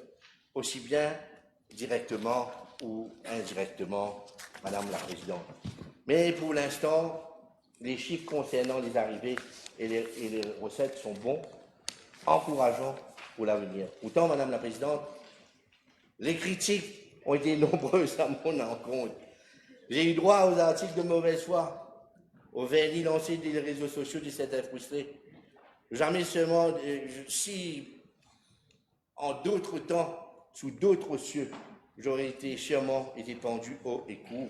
aussi bien directement ou indirectement, Madame la Présidente. Mais pour l'instant, les chiffres concernant les arrivées et les recettes sont bons, encourageants pour l'avenir. Pourtant, Madame la Présidente, les critiques ont été nombreuses à mon encontre. J'ai eu droit aux articles de mauvaise foi, au vernis lancé des réseaux sociaux de certains frustrés. Jamais seulement, si en d'autres temps, sous d'autres cieux, j'aurais été chèrement pendu haut et court,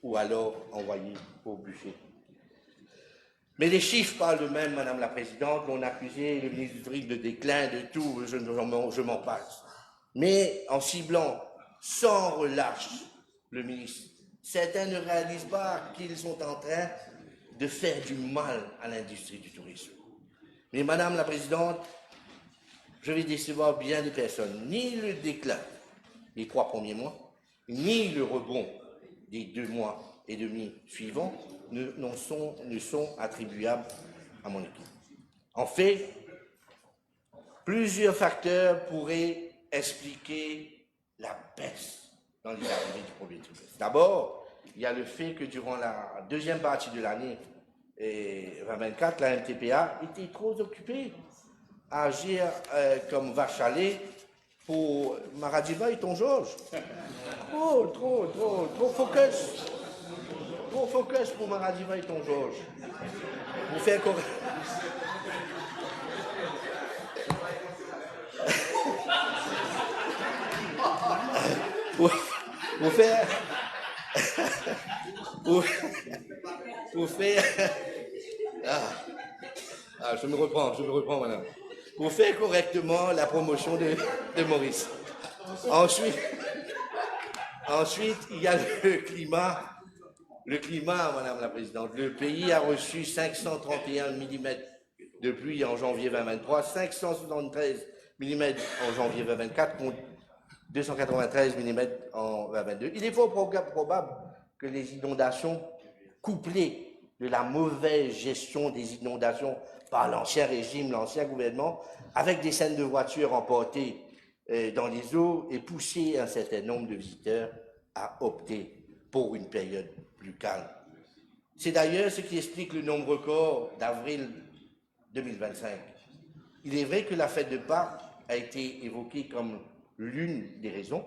ou alors envoyé au buffet. Mais les chiffres parlent d'eux-mêmes, Madame la Présidente. On accusait le ministre du Tourisme de déclin, de tout, je m'en passe. Mais en ciblant sans relâche le ministre, certains ne réalisent pas qu'ils sont en train de faire du mal à l'industrie du tourisme. Mais Madame la Présidente, je vais décevoir bien des personnes. Ni le déclin des 3 premiers mois, ni le rebond des 2 mois et demi suivants ne sont attribuables à mon équipe. En fait, plusieurs facteurs pourraient expliquer la baisse dans les arrivées du premier trimestre. D'abord, il y a le fait que durant la deuxième partie de l'année 2024, la MTPA était trop occupée à agir comme vache à lait pour Maradiva et Ton Georges. Trop focus. Trop focus pour Maradiva et Ton Georges. Vous faire correct. pour faire... je me reprends, madame. Pour faire correctement la promotion de Maurice. Ensuite, il y a le climat. Le climat, madame la présidente. Le pays a reçu 531 mm de pluie en janvier 2023, 573 mm en janvier 2024, contre 293 mm en 2022. Il est fort probable que les inondations, couplées de la mauvaise gestion des inondations par l'ancien régime, l'ancien gouvernement, avec des scènes de voitures emportées dans les eaux, aient poussé un certain nombre de visiteurs à opter pour une période plus calme. C'est d'ailleurs ce qui explique le nombre record d'avril 2025. Il est vrai que la fête de Pâques a été évoquée comme l'une des raisons,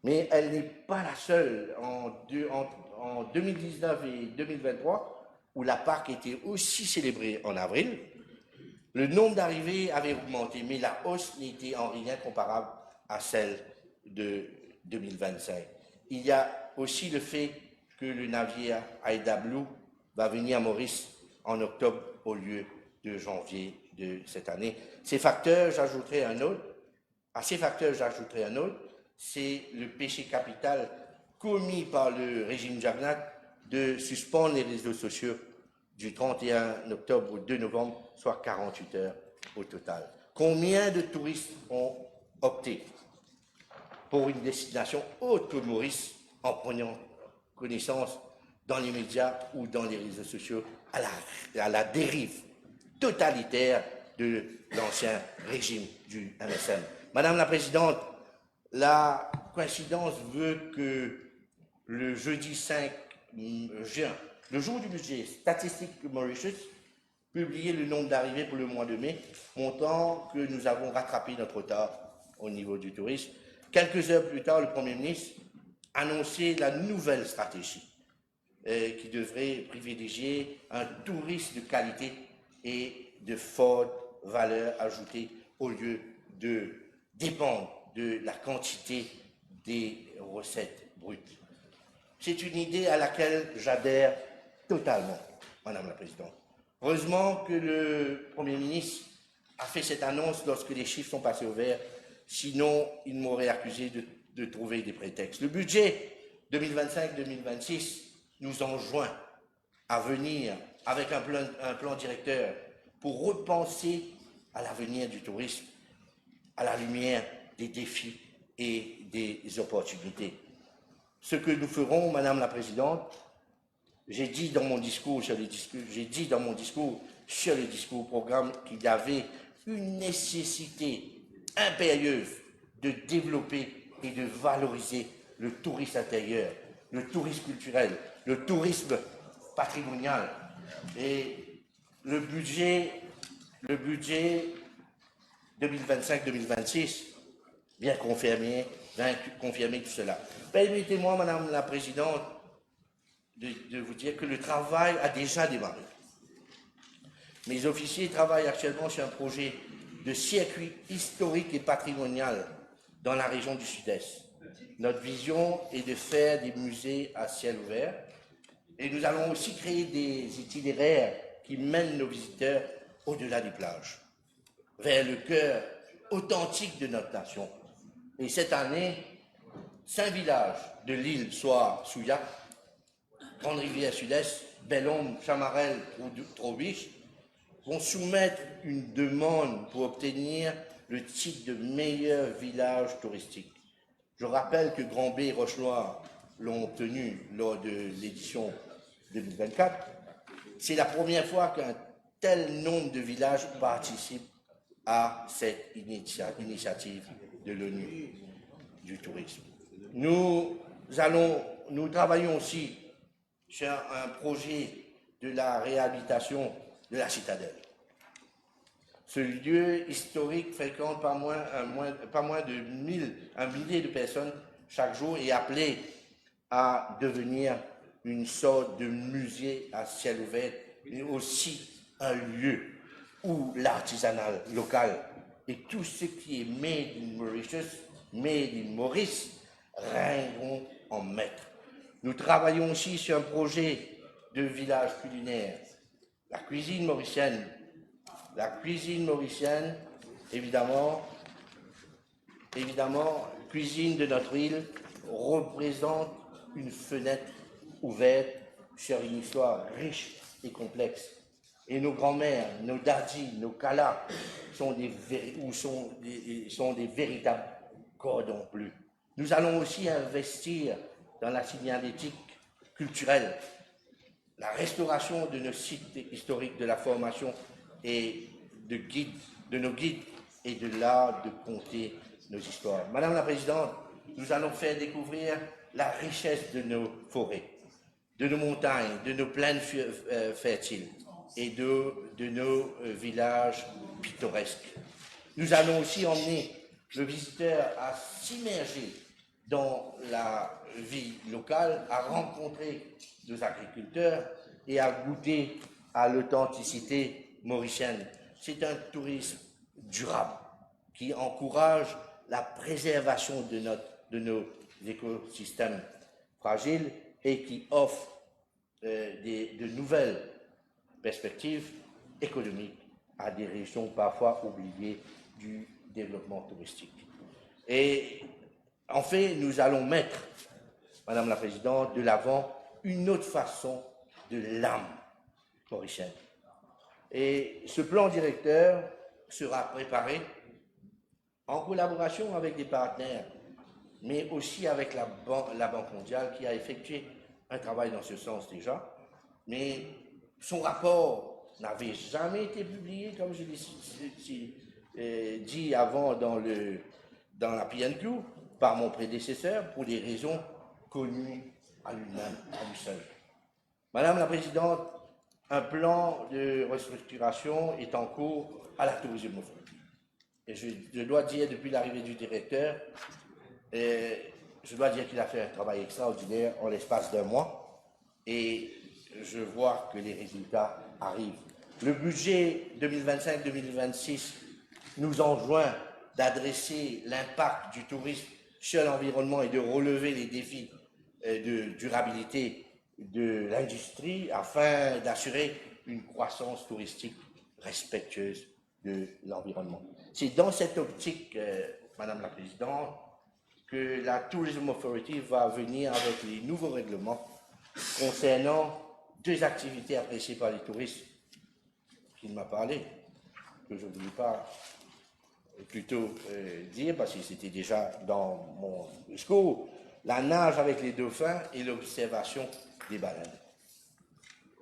mais elle n'est pas la seule. En 2019 et 2023, où la Pâques était aussi célébrée en avril, le nombre d'arrivées avait augmenté, mais la hausse n'était en rien comparable à celle de 2025. Il y a aussi le fait que le navire Aida Blue va venir à Maurice en octobre au lieu de janvier de cette année. À ces facteurs, j'ajouterai un autre, c'est le péché capital commis par le régime Jagnac de suspendre les réseaux sociaux du 31 octobre au 2 novembre, soit 48 heures au total. Combien de touristes ont opté pour une destination autre que Maurice en prenant connaissance dans les médias ou dans les réseaux sociaux à la dérive totalitaire de l'ancien régime du MSM. Madame la Présidente, la coïncidence veut que le jeudi 5 juin, le jour du budget statistique Mauritius, publiait le nombre d'arrivées pour le mois de mai, montrant que nous avons rattrapé notre retard au niveau du tourisme. Quelques heures plus tard, le Premier ministre annonçait la nouvelle stratégie qui devrait privilégier un tourisme de qualité et de forte valeur ajoutée au lieu de dépendre de la quantité des recettes brutes. C'est une idée à laquelle j'adhère totalement, Madame la Présidente. Heureusement que le Premier ministre a fait cette annonce lorsque les chiffres sont passés au vert, sinon il m'aurait accusé de trouver des prétextes. Le budget 2025-2026 nous enjoint à venir avec un plan directeur pour repenser à l'avenir du tourisme, à la lumière des défis et des opportunités. Ce que nous ferons, Madame la Présidente, j'ai dit dans mon discours sur les discours programme qu'il y avait une nécessité impérieuse de développer et de valoriser le tourisme intérieur, le tourisme culturel, le tourisme patrimonial. Et le budget 2025-2026 vient confirmer tout cela. Permettez-moi, Madame la Présidente, de vous dire que le travail a déjà démarré. Mes officiers travaillent actuellement sur un projet de circuit historique et patrimonial dans la région du Sud-Est. Notre vision est de faire des musées à ciel ouvert et nous allons aussi créer des itinéraires qui mènent nos visiteurs au-delà des plages, vers le cœur authentique de notre nation. Et cette année, 5 villages de l'île, soit Souillac, Grande-Rivière Sud-Est, Bellombe, Chamarel ou Trobiche, vont soumettre une demande pour obtenir le titre de meilleur village touristique. Je rappelle que Grand-B et Roche-Noire l'ont obtenu lors de l'édition 2024. C'est la première fois qu'un tel nombre de villages participent à cette initiative de l'ONU du tourisme. Nous travaillons aussi sur un projet de la réhabilitation de la citadelle. Ce lieu historique fréquente pas moins de 1 millier de personnes chaque jour et est appelé à devenir une sorte de musée à ciel ouvert, mais aussi un lieu où l'artisanat local et tout ce qui est made in Mauritius, made in Maurice, règneront en maître. Nous travaillons aussi sur un projet de village culinaire. La cuisine mauricienne, évidemment, cuisine de notre île représente une fenêtre ouverte sur une histoire riche et complexe. Et nos grands-mères, nos dadis, nos kalas sont des véritables cordons bleus. Nous allons aussi investir dans la signalétique culturelle, la restauration de nos sites historiques, de la formation et de nos guides et de l'art de conter nos histoires. Madame la Présidente, nous allons faire découvrir la richesse de nos forêts, de nos montagnes, de nos plaines fertiles et de nos villages pittoresques. Nous allons aussi emmener le visiteur à s'immerger dans la vie locale, à rencontrer nos agriculteurs et à goûter à l'authenticité mauricienne. C'est un tourisme durable qui encourage la préservation de nos écosystèmes fragiles et qui offre de nouvelles perspectives économiques à des régions parfois oubliées du développement touristique. Et en fait, nous allons mettre, Madame la Présidente, de l'avant une autre façon de l'âme mauricienne. Et ce plan directeur sera préparé en collaboration avec des partenaires, mais aussi avec la Banque mondiale qui a effectué un travail dans ce sens déjà. Mais son rapport n'avait jamais été publié, comme je l'ai dit avant, dans la PNQ, par mon prédécesseur, pour des raisons connues à lui-même, à lui seul. Madame la Présidente, un plan de restructuration est en cours à la tourisme. Et je dois dire, depuis l'arrivée du directeur, je dois dire qu'il a fait un travail extraordinaire en l'espace d'un mois et je vois que les résultats arrivent. Le budget 2025-2026 nous enjoint d'adresser l'impact du tourisme sur l'environnement et de relever les défis de durabilité de l'industrie afin d'assurer une croissance touristique respectueuse de l'environnement. C'est dans cette optique, Madame la Présidente, que la Tourism Authority va venir avec les nouveaux règlements concernant deux activités appréciées par les touristes qu'il m'a parlé, que je ne voulais pas plutôt dire parce que c'était déjà dans mon discours, la nage avec les dauphins et l'observation des baleines.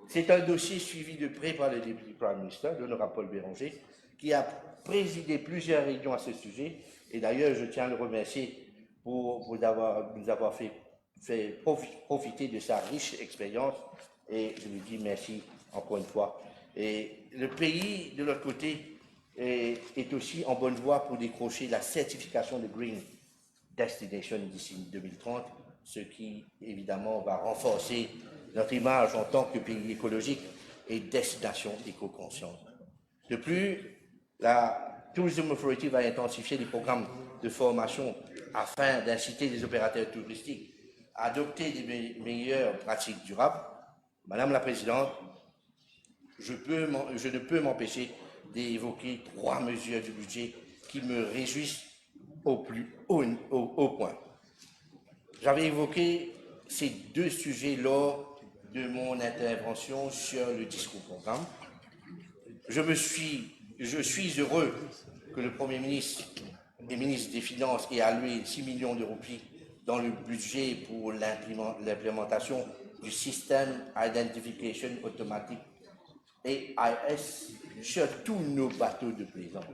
C'est un dossier suivi de près par le Deputy Prime Minister, l'honorable Paul Béranger, qui a présidé plusieurs réunions à ce sujet. Et d'ailleurs, je tiens à le remercier pour nous avoir fait profiter de sa riche expérience. Et je lui dis merci encore une fois. Et le pays, de l'autre côté, est aussi en bonne voie pour décrocher la certification de Green Destination d'ici 2030, ce qui, évidemment, va renforcer notre image en tant que pays écologique et destination éco-consciente. De plus, la Tourism Authority va intensifier les programmes de formation afin d'inciter les opérateurs touristiques à adopter des meilleures pratiques durables. Madame la Présidente, je ne peux m'empêcher d'évoquer 3 mesures du budget qui me réjouissent au plus haut point. J'avais évoqué ces 2 sujets lors de mon intervention sur le discours programme. Je suis heureux que le Premier ministre et ministre des Finances ait alloué 6 millions de roupies dans le budget pour l'implémentation du système Identification Automatic AIS sur tous nos bateaux de plaisance.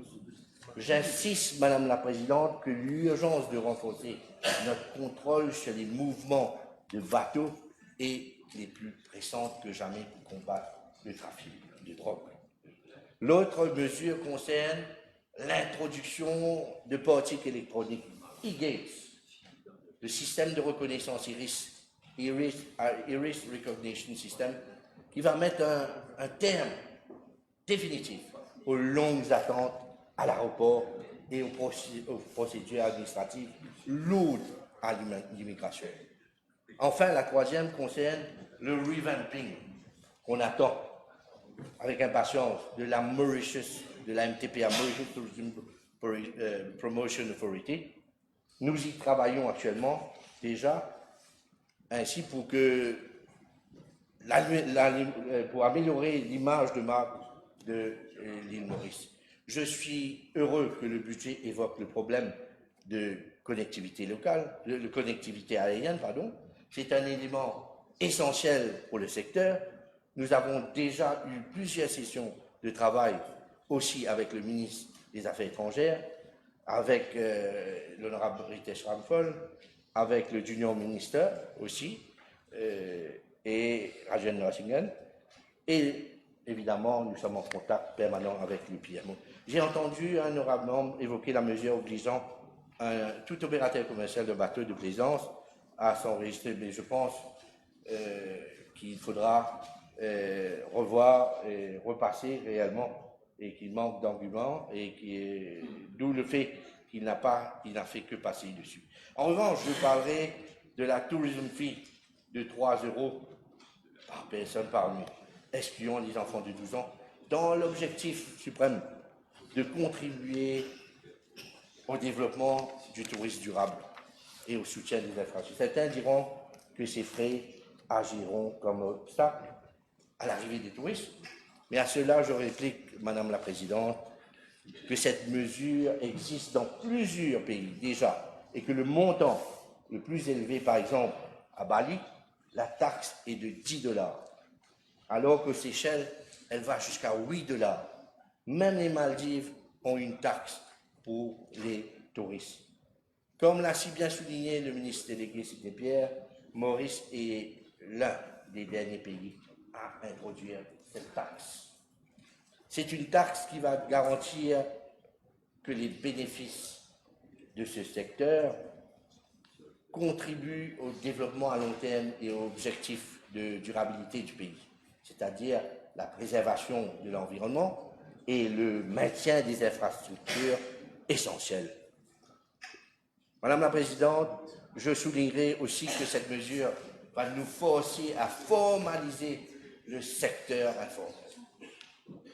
J'insiste, Madame la Présidente, que l'urgence de renforcer notre contrôle sur les mouvements de bateaux est les plus pressante que jamais pour combattre le trafic de drogue. L'autre mesure concerne l'introduction de portiques électroniques e-gates, le système de reconnaissance Iris Recognition System, qui va mettre un terme définitif aux longues attentes à l'aéroport et aux procédures administratives lourdes à l'immigration. Enfin, la troisième concerne le revamping qu'on attend avec impatience de la Mauritius, de la MTPA, Mauritius Tourism Promotion Authority. Nous y travaillons actuellement déjà, ainsi pour améliorer l'image de marque de l'île Maurice. Je suis heureux que le budget évoque le problème de connectivité locale, de connectivité aérienne, pardon. C'est un élément essentiel pour le secteur. Nous avons déjà eu plusieurs sessions de travail aussi avec le ministre des Affaires étrangères, avec l'honorable Richard Duval, avec le junior ministre aussi, et Rajen Rassingen, et évidemment, nous sommes en contact permanent avec le PMO. J'ai entendu un honorable membre évoquer la mesure obligeant tout opérateur commercial de bateaux de plaisance à s'enregistrer, mais je pense qu'il faudra revoir et repasser réellement et qu'il manque d'arguments et d'où le fait qu'il n'a fait que passer dessus. En revanche, je parlerai de la tourism fee de 3 € par personne par nuit, excluant les enfants de 12 ans, dans l'objectif suprême de contribuer au développement du tourisme durable et au soutien des infrastructures. Certains diront que ces frais agiront comme obstacle à l'arrivée des touristes, mais à cela je réplique, Madame la Présidente, que cette mesure existe dans plusieurs pays déjà et que le montant le plus élevé, par exemple à Bali, la taxe est de 10 $, alors qu'aux Seychelles, elle va jusqu'à 8 $. Même les Maldives ont une taxe pour les touristes. Comme l'a si bien souligné le ministre délégué Sidney Pierre, Maurice est l'un des derniers pays à introduire cette taxe. C'est une taxe qui va garantir que les bénéfices de ce secteur contribuent au développement à long terme et aux objectifs de durabilité du pays, c'est-à-dire la préservation de l'environnement et le maintien des infrastructures essentielles. Madame la Présidente, je soulignerai aussi que cette mesure va nous forcer à formaliser le secteur informel.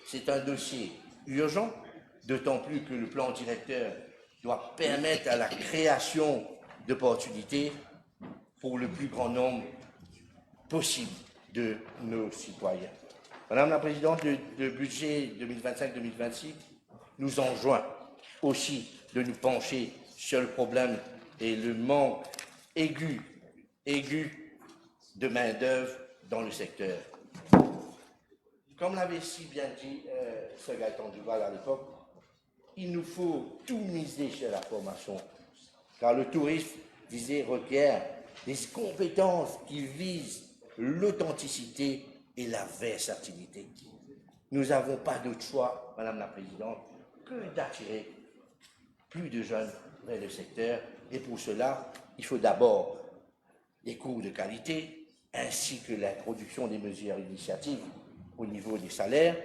C'est un dossier urgent, d'autant plus que le plan directeur doit permettre à la création d'opportunités pour le plus grand nombre possible de nos citoyens. Madame la Présidente, le budget 2025-2026 nous enjoint aussi de nous pencher sur le problème et le manque aigu de main-d'œuvre dans le secteur. Comme l'avait si bien dit Richard Duval à l'époque, il nous faut tout miser sur la formation, car le tourisme, disait, requiert des compétences qui visent l'authenticité et la versatilité. Nous n'avons pas d'autre choix, Madame la Présidente, que d'attirer plus de jeunes vers le secteur, et pour cela, il faut d'abord des cours de qualité, ainsi que l'introduction des mesures initiatives au niveau des salaires.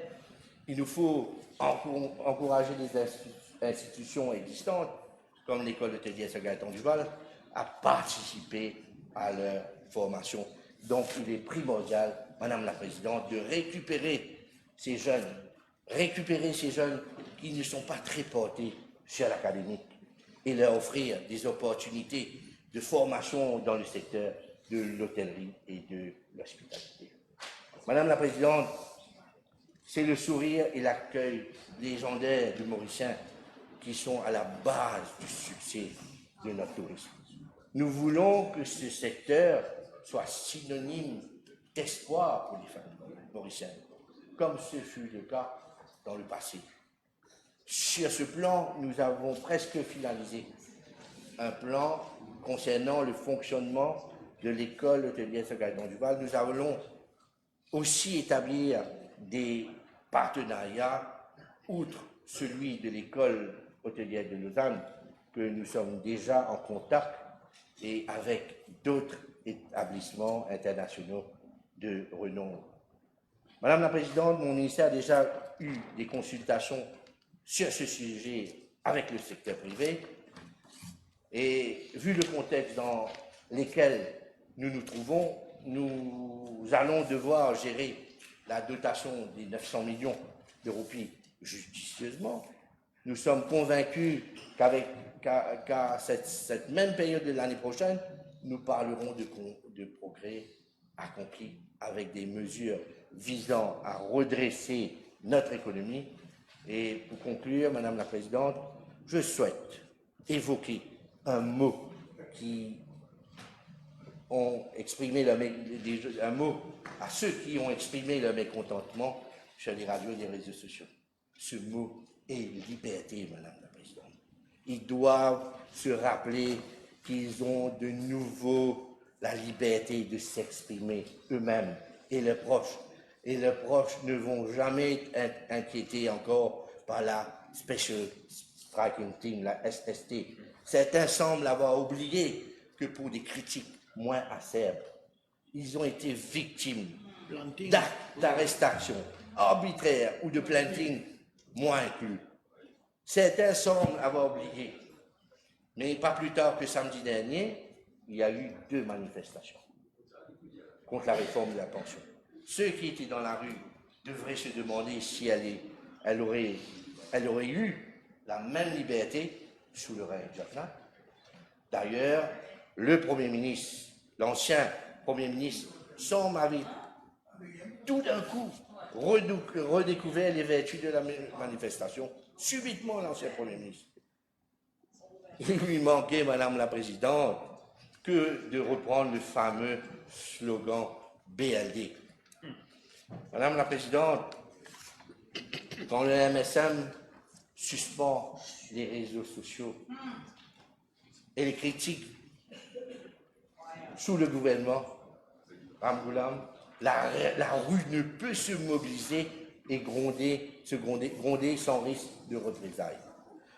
Il nous faut encourager les institutions existantes, comme l'école hôtelière Richard Duval, à participer à leur formation. Donc, il est primordial, Madame la Présidente, de récupérer ces jeunes qui ne sont pas très portés sur l'académique et leur offrir des opportunités de formation dans le secteur de l'hôtellerie et de l'hospitalité. Madame la Présidente, c'est le sourire et l'accueil légendaire du Mauricien qui sont à la base du succès de notre tourisme. Nous voulons que ce secteur soit synonyme d'espoir pour les familles mauriciennes, comme ce fut le cas dans le passé. Sur ce plan, nous avons presque finalisé un plan concernant le fonctionnement de l'école hôtelière Richard Duval. Nous allons aussi établir des partenariats, outre celui de l'école hôtelière de Lausanne, que nous sommes déjà en contact, et avec d'autres établissements internationaux de renom. Madame la Présidente, mon ministère a déjà eu des consultations sur ce sujet avec le secteur privé, et vu le contexte dans lequel nous nous trouvons, nous allons devoir gérer la dotation des 900 millions de roupies judicieusement. Nous sommes convaincus qu'à cette même période de l'année prochaine, nous parlerons de progrès accomplis avec des mesures visant à redresser notre économie. Et pour conclure, Madame la Présidente, je souhaite évoquer un mot qui ont exprimé un mot à ceux qui ont exprimé leur mécontentement sur les radios et les réseaux sociaux. Ce mot est liberté, Madame la Présidente. Ils doivent se rappeler qu'ils ont de nouveau la liberté de s'exprimer eux-mêmes et leurs proches. Et leurs proches ne vont jamais être inquiétés encore par la Special Striking Team, la SST. Certains semblent avoir oublié que pour des critiques moins acerbes, ils ont été victimes d'actes d'arrestation arbitraires ou de planting moins inclus. Certains semblent avoir oublié. Mais pas plus tard que samedi dernier, il y a eu 2 manifestations contre la réforme de la pension. Ceux qui étaient dans la rue devraient se demander si elle aurait eu la même liberté sous le règne de Jocelyn. D'ailleurs, le Premier ministre, l'ancien Premier ministre, semble avoir tout d'un coup redécouvert les vertus de la manifestation. Subitement, l'ancien Premier ministre. Il lui manquait, Madame la Présidente, que de reprendre le fameux slogan BLD. Madame la Présidente, quand le MSM suspend les réseaux sociaux et les critiques sous le gouvernement Ramgoulam, la rue ne peut se mobiliser et gronder sans risque de représailles.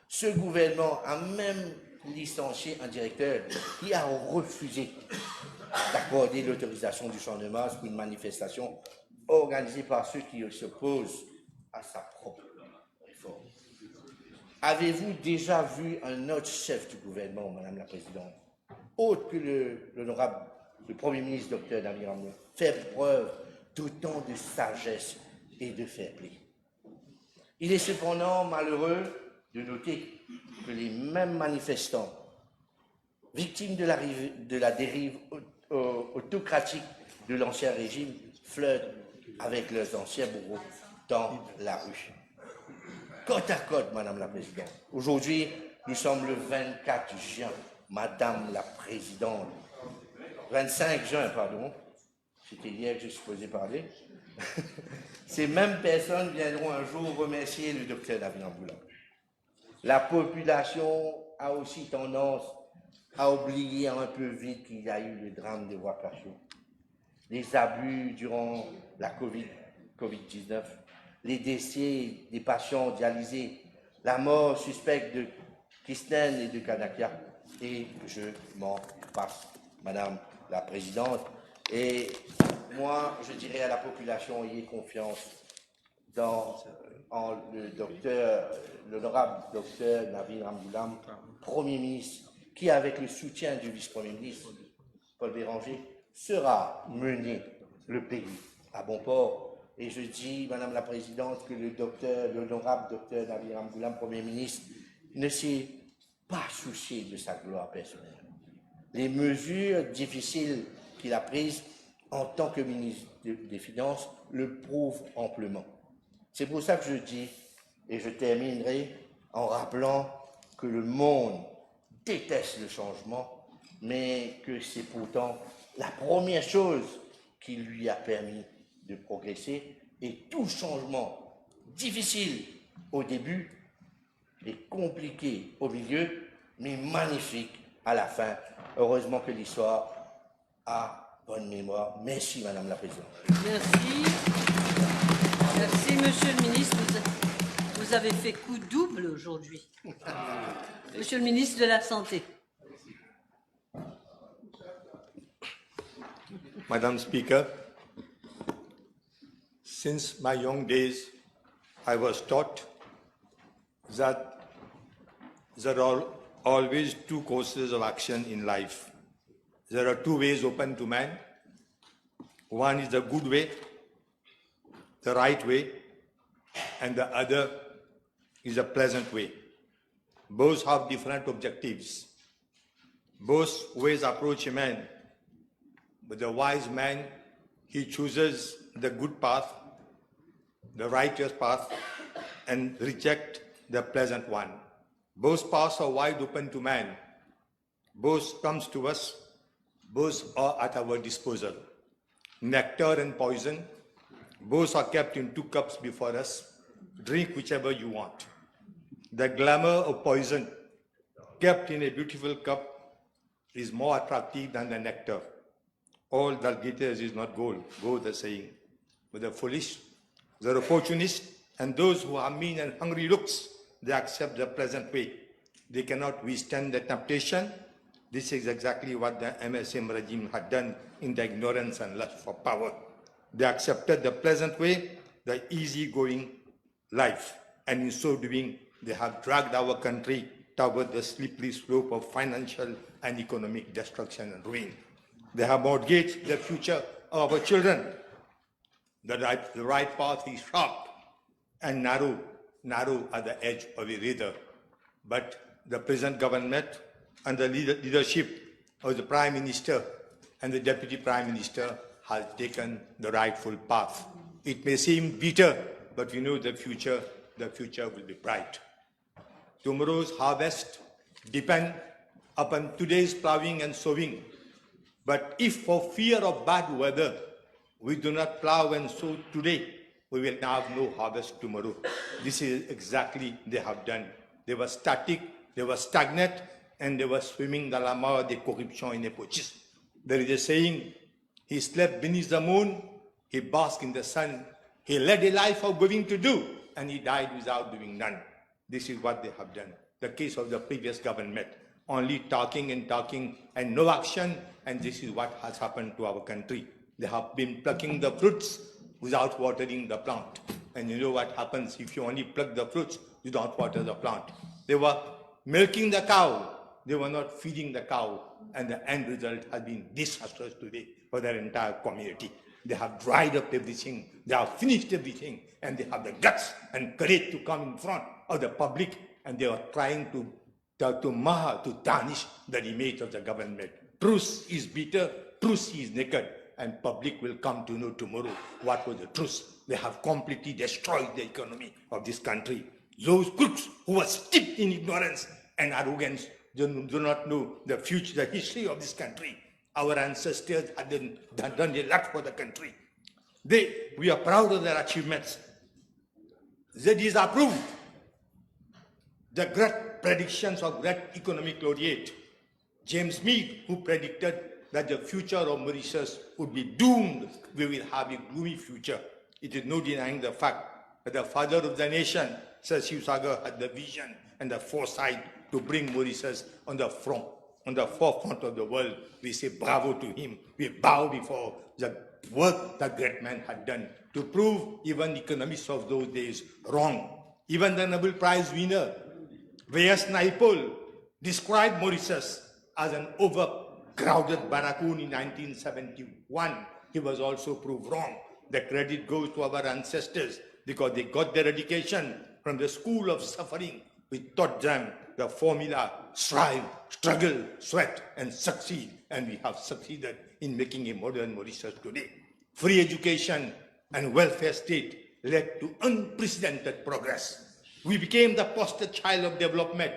Ce gouvernement a même licencié un directeur qui a refusé d'accorder l'autorisation du champ de Mars pour une manifestation organisée par ceux qui s'opposent à sa propre réforme. Avez-vous déjà vu un autre chef du gouvernement, Madame la Présidente, autre que l'honorable Premier ministre Dr David Ramgoulam, faire preuve d'autant de sagesse et de fair play? Il est cependant malheureux de noter que les mêmes manifestants, victimes de la dérive autocratique de l'ancien régime, flirtent avec leurs anciens bourreaux dans la rue. Côte à côte, Madame la Présidente. Aujourd'hui, nous sommes le 24 juin, Madame la Présidente. 25 juin, pardon. C'était hier que je suis supposé parler. Ces mêmes personnes viendront un jour remercier le docteur David Ramgoulam. La population a aussi tendance à oublier un peu vite qu'il y a eu le drame de Wakasho, les abus durant la Covid-19, les décès des patients dialysés, la mort suspecte de Kisten et de Kanakia, et je m'en passe, Madame la Présidente. Et moi, je dirais à la population, ayez confiance en l'honorable docteur David Ramgoulam, Premier ministre, qui, avec le soutien du vice-premier ministre, Paul Béranger, sera mener le pays à bon port. Et je dis, Madame la Présidente, que l'honorable docteur David Ramgoulam, Premier ministre, ne s'est pas soucié de sa gloire personnelle. Les mesures difficiles qu'il a prises en tant que ministre des Finances le prouvent amplement. C'est pour ça que je dis, et je terminerai en rappelant que le monde déteste le changement, mais que c'est pourtant la première chose qui lui a permis de progresser, et tout changement difficile au début est compliqué au milieu, mais magnifique à la fin. Heureusement que l'histoire a bonne mémoire. Merci, Madame la Présidente. Merci. Merci, Monsieur le Ministre. Vous avez fait coup double aujourd'hui. Monsieur le Ministre de la Santé. Madam Speaker, since my young days, I was taught that there are always 2 courses of action in life. there are two ways open to man. One is the good way, the right way, and the other is a pleasant way. Both have different objectives. Both ways approach a man. But the wise man, he chooses the good path, the righteous path, and reject the pleasant one. Both paths are wide open to man. Both comes to us. Both are at our disposal. Nectar and poison, both are kept in 2 cups before us. Drink whichever you want. The glamour of poison kept in a beautiful cup is more attractive than the nectar. All that glitters is not gold, goes the saying. But the foolish, the opportunist, and those who have mean and hungry looks, they accept the pleasant way. They cannot withstand the temptation. This is exactly what the MSM regime had done in the ignorance and lust for power. They accepted the pleasant way, the easy-going life, and in so doing, they have dragged our country toward the slippery slope of financial and economic destruction and ruin. They have mortgaged the future of our children. The right path is sharp and narrow at the edge of a razor. But the present government and the leadership of the Prime Minister and the Deputy Prime Minister has taken the rightful path. It may seem bitter, but we know the future will be bright. Tomorrow's harvest depends upon today's plowing and sowing. But if for fear of bad weather, we do not plow and sow today, we will have no harvest tomorrow. This is exactly they have done. They were static, they were stagnant, and they were swimming dans la mare de corruption et népotisme. There is a saying, he slept beneath the moon, he basked in the sun, he led a life of going to do, and he died without doing none. This is what they have done. The case of the previous government, only talking and no action, and this is what has happened to our country. They have been plucking the fruits without watering the plant. And you know what happens if you only pluck the fruits, you don't water the plant. They were milking the cow, they were not feeding the cow, and the end result has been disastrous today for their entire community. They have dried up everything, they have finished everything, and they have the guts and courage to come in front of the public, and they are trying to tarnish the image of the government. Truth is bitter, truth is naked, and public will come to know tomorrow what was the truth. They have completely destroyed the economy of this country. Those crooks who were steeped in ignorance and arrogance do not know the future, the history of this country. Our ancestors had done a lot for the country. We are proud of their achievements. They disapproved the great predictions of great economic laureate James Meade, who predicted that the future of Mauritius would be doomed. We will have a gloomy future. It is no denying the fact that the father of the nation, Sir Shiv Sagar, had the vision and the foresight to bring Mauritius on the forefront of the world. We say bravo to him. We bow before the work that great man had done to prove even economists of those days wrong. Even the Nobel Prize winner, V.S. Naipaul, described Mauritius as an overcrowded barracoon in 1971. He was also proved wrong. The credit goes to our ancestors because they got their education from the school of suffering. We taught them the formula: strive, struggle, sweat, and succeed. And we have succeeded in making a modern Mauritius today. Free education and welfare state led to unprecedented progress. We became the poster child of development.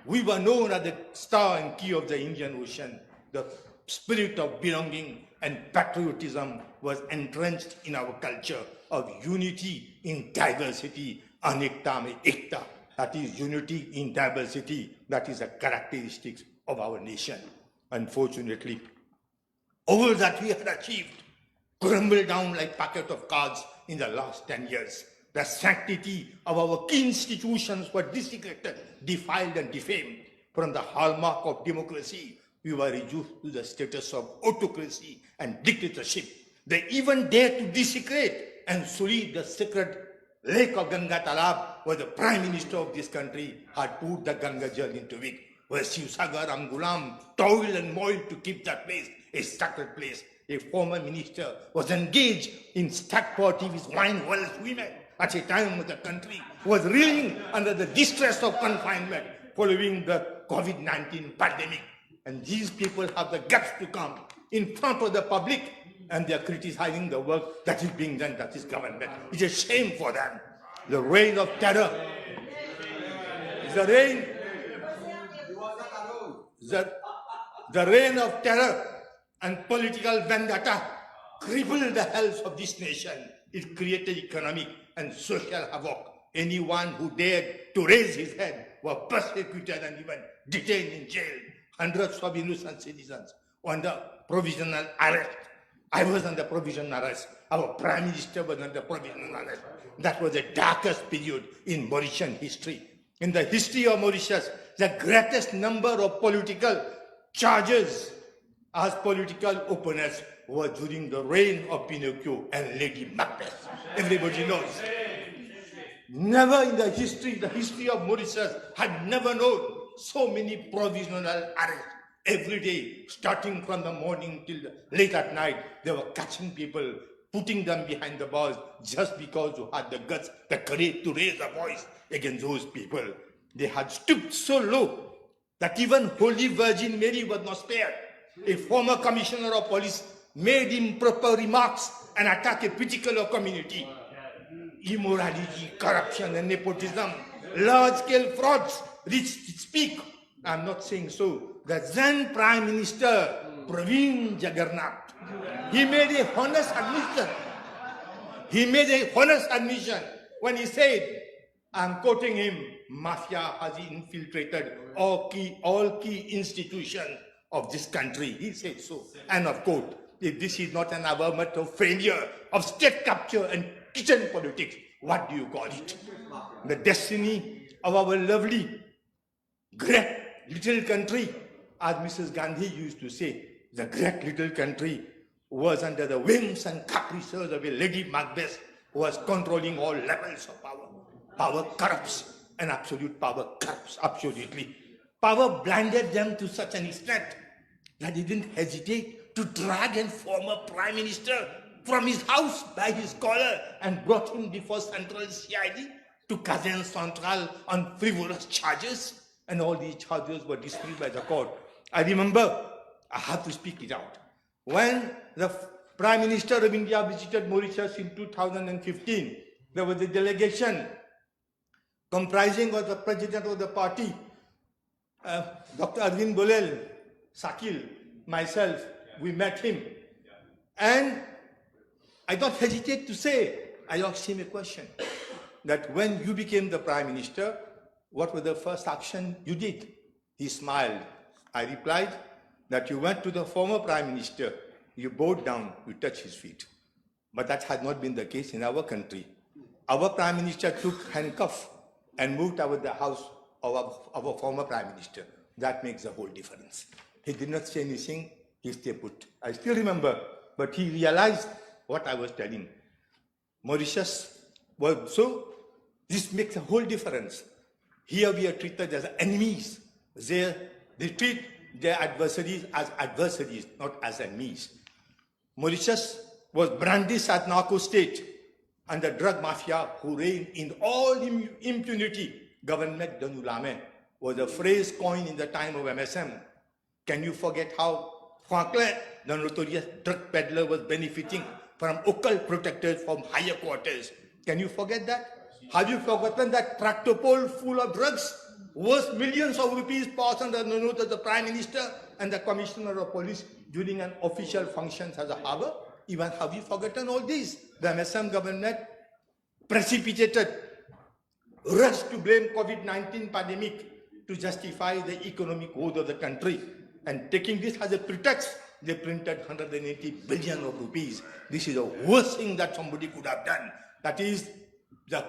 We were known as the star and key of the Indian Ocean. The spirit of belonging and patriotism was entrenched in our culture of unity in diversity, anekta mein ekta. That is unity in diversity. That is a characteristic of our nation. Unfortunately, all that we had achieved crumbled down like packet of cards in the last 10 years. The sanctity of our key institutions were desecrated, defiled, and defamed. From the hallmark of democracy, we were reduced to the status of autocracy and dictatorship. They even dared to desecrate and sully the sacred lake of Ganga Talab, where the Prime Minister of this country had poured the Ganga Jal into it. where Shivsagar, Ramgulam toiled and moiled to keep that place a sacred place. A former minister was engaged in stack party with wine-wells women at a time when the country was reeling under the distress of confinement following the COVID-19 pandemic. And these people have the guts to come in front of the public and they are criticizing the work that is being done, that is government. It's a shame for them. The reign of terror, the reign of terror and political vendetta crippled the health of this nation. It created economic and social havoc. Anyone who dared to raise his head were persecuted and even detained in jail. Hundreds of innocent citizens under provisional arrest. I was under provisional arrest. Our Prime Minister was under provisional arrest. That was the darkest period in Mauritian history. In the history of Mauritius, the greatest number of political charges as political opponents were during the reign of PNQ and Lady Macbeth. Everybody knows. Never in the history of Mauritius had never known so many provisional arrests. Every day, starting from the morning till late at night, they were catching people, putting them behind the bars just because you had the guts, the courage to raise a voice against those people. They had stooped so low that even Holy Virgin Mary was not spared. A former commissioner of police made improper remarks and attacked a particular community. Immorality, corruption and nepotism, large-scale frauds reached its peak. I'm not saying so. The then Prime Minister, Praveen Jagannath, he made a honest admission. He made a honest admission when he said, I'm quoting him, mafia has infiltrated all key institutions of this country. He said so. And of course, if this is not an avowal of failure, of state capture and kitchen politics, what do you call it? The destiny of our lovely, great little country, as Mrs. Gandhi used to say, the great little country was under the whims and caprices of a Lady Macbeth who was controlling all levels of power. Power corrupts, and absolute power corrupts, absolutely. Power blinded them to such an extent that they didn't hesitate to drag a former Prime Minister from his house by his collar and brought him before Central CID to Kazan Central on frivolous charges. And all these charges were dismissed by the court. I remember, I have to speak it out. When the Prime Minister of India visited Mauritius in 2015, there was a delegation comprising of the president of the party, Dr. Arvind Bolel, Sakil, myself, we met him. And I don't hesitate to say, I asked him a question, that when you became the Prime Minister, what was the first action you did? He smiled. I replied that you went to the former Prime Minister, you bowed down, you touched his feet. But that had not been the case in our country. Our Prime Minister took handcuffs and moved out of the house of our former Prime Minister. That makes a whole difference. He did not say anything, he stayed put. I still remember, but he realized what I was telling. Mauritius was so, this makes a whole difference. Here we are treated as enemies. They treat their adversaries as adversaries, not as enemies. Mauritius was brandished as narco state and the drug mafia who reigned in all impunity. Government de Nulame was a phrase coined in the time of MSM. Can you forget how Franklin, the notorious drug peddler, was benefiting from occult protectors from higher quarters? Can you forget that? Have you forgotten that tractor pole full of drugs worth millions of rupees passed under the note of the Prime Minister and the Commissioner of Police during an official function as a harbour? Even have you forgotten all this? The MSM government precipitated, rushed to blame COVID-19 pandemic to justify the economic woes of the country. And taking this as a pretext, they printed 180 billion of rupees. This is the worst thing that somebody could have done. That is, the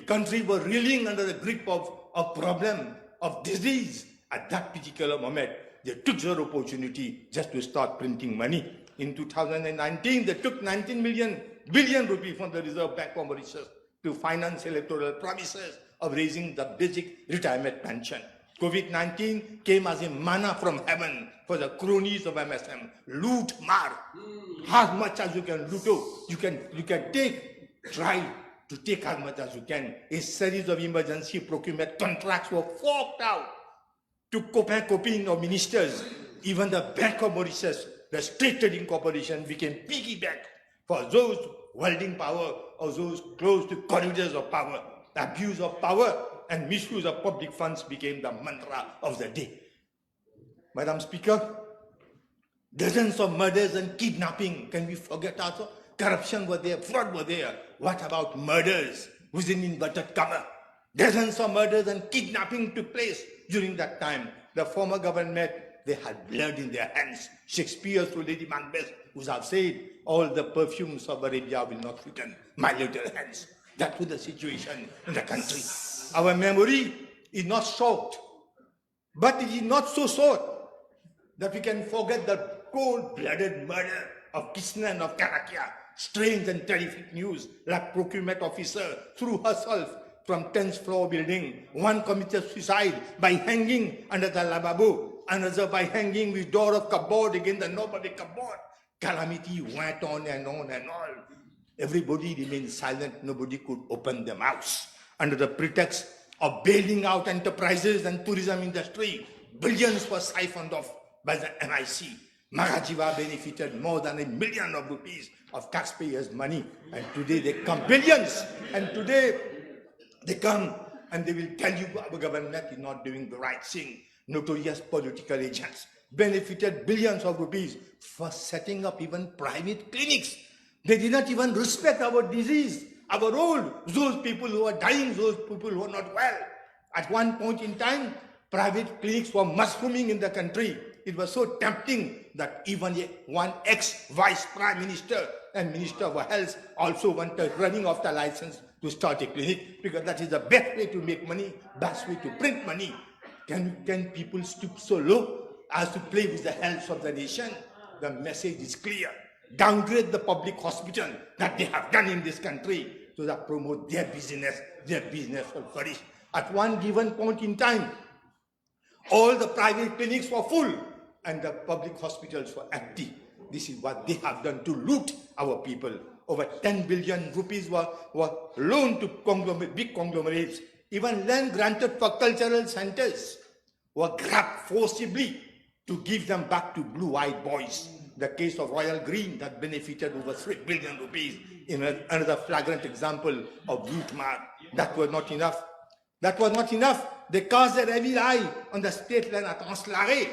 country were reeling under the grip of problem, of disease. At that particular moment, they took their opportunity just to start printing money. In 2019, they took 19 billion rupees from the Reserve Bank of Mauritius to finance electoral promises of raising the basic retirement pension. COVID-19 came as a manna from heaven for the cronies of MSM. Loot, mar. As much as you can loot, you can try to take as much as you can. A series of emergency procurement contracts were forked out to coping of ministers. Even the Bank of Mauritius, the State Trading Corporation, became piggy bank for those holding power or those close to corridors of power. Abuse of power and misuse of public funds became the mantra of the day. Madam Speaker, dozens of murders and kidnapping. Can we forget also? Corruption was there, fraud was there. What about murders within inverted comma? Dozens of murders and kidnapping took place during that time. The former government, they had blood in their hands. Shakespeare to Lady Macbeth, who have said, all the perfumes of Arabia will not sweeten my little hands. That was the situation in the country. Our memory is not short, but it is not so short that we can forget the cold-blooded murder of Krishna and of Karakia. Strange and terrific news, like procurement officer threw herself from 10th floor building. One committed suicide by hanging under the lavabo, another by hanging with door of cupboard against the knob of the cupboard. Calamity went on and on and on. Everybody remained silent. Nobody could open their mouths. Under the pretext of bailing out enterprises and tourism industry, billions were siphoned off by the MIC. Magajiva benefited more than $1 million of rupees of taxpayers' money, and today they come billions, and today they come and they will tell you our government is not doing the right thing. Notorious political agents benefited billions of rupees for setting up even private clinics. They did not even respect our disease, our old, those people who are dying, those people who are not well. At one point in time, private clinics were mushrooming in the country. It was so tempting that even one ex-vice prime minister and minister of health also wanted running off the license to start a clinic, because that is the best way to make money, best way to print money. Can people stoop so low as to play with the health of the nation? The message is clear. Downgrade the public hospital that they have done in this country so that promote their business will flourish. At one given point in time, all the private clinics were full and the public hospitals were empty. This is what they have done to loot our people. Over 10 billion rupees were loaned to big conglomerates. Even land granted for cultural centers were grabbed forcibly to give them back to blue-eyed boys. The case of Royal Green that benefited over 3 billion rupees in another flagrant example of loot mar. That was not enough. That was not enough. They cast their evil eye on the state land at Anslare,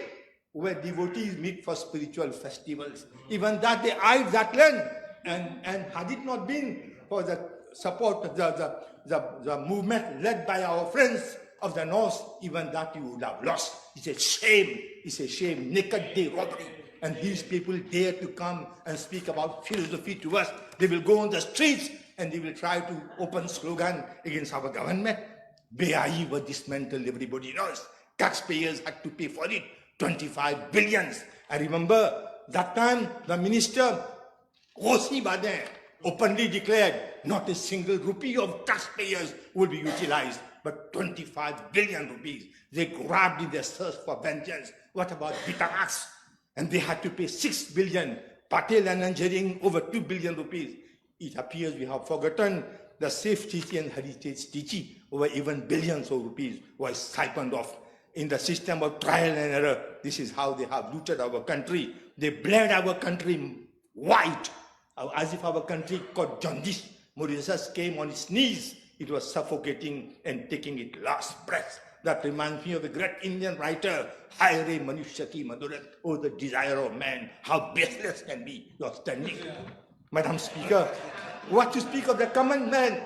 where devotees meet for spiritual festivals. Even that, they eyed that land. And had it not been for the support of the movement led by our friends of the North, even that you would have lost. It's a shame. It's a shame. Naked day robbery. And these people dare to come and speak about philosophy to us. They will go on the streets and they will try to open slogan against our government. BIE was dismantled, everybody knows. Taxpayers had to pay for it, 25 billions. I remember that time the minister, Rossi Badin, openly declared not a single rupee of taxpayers would be utilized, but 25 billion rupees. They grabbed in their search for vengeance. What about Bitamax? And they had to pay 6 billion. Patel and Engineering over 2 billion rupees. It appears we have forgotten the Safe City and Heritage City, over even billions of rupees was siphoned off. In the system of trial and error, this is how they have looted our country. They bled our country white, as if our country caught jaundice. Mauritius came on its knees. It was suffocating and taking its last breath. That reminds me of a great Indian writer, Haire Manushaki Madurat, oh, the desire of man, how baseless can be your standing. Madam Speaker, what to speak of the common man?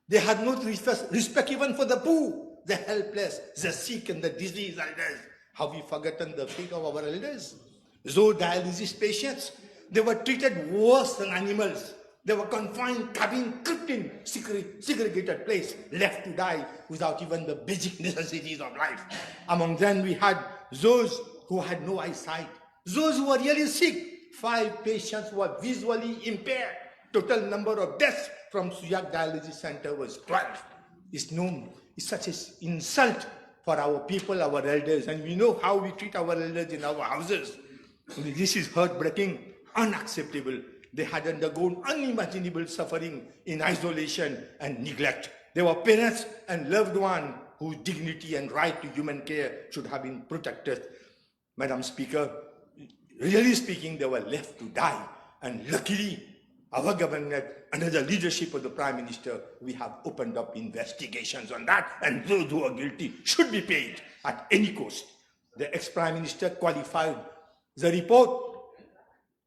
They had no respect even for the poor, the helpless, the sick and the diseased elders. Have we forgotten the fate of our elders? Those dialysis patients, they were treated worse than animals. They were confined, cabin, kept in segregated place, left to die without even the basic necessities of life. Among them we had those who had no eyesight, those who were really sick. 5 patients were visually impaired. Total number of deaths from Suyak Dialysis Center was 12. It's known. It's such an insult for our people, our elders, and we know how we treat our elders in our houses. This is heartbreaking, unacceptable. They had undergone unimaginable suffering in isolation and neglect. They were parents and loved ones whose dignity and right to human care should have been protected. Madam Speaker, really speaking, they were left to die. And luckily, our government, under the leadership of the Prime Minister, we have opened up investigations on that, and those who are guilty should be paid at any cost. The ex-Prime Minister qualified the report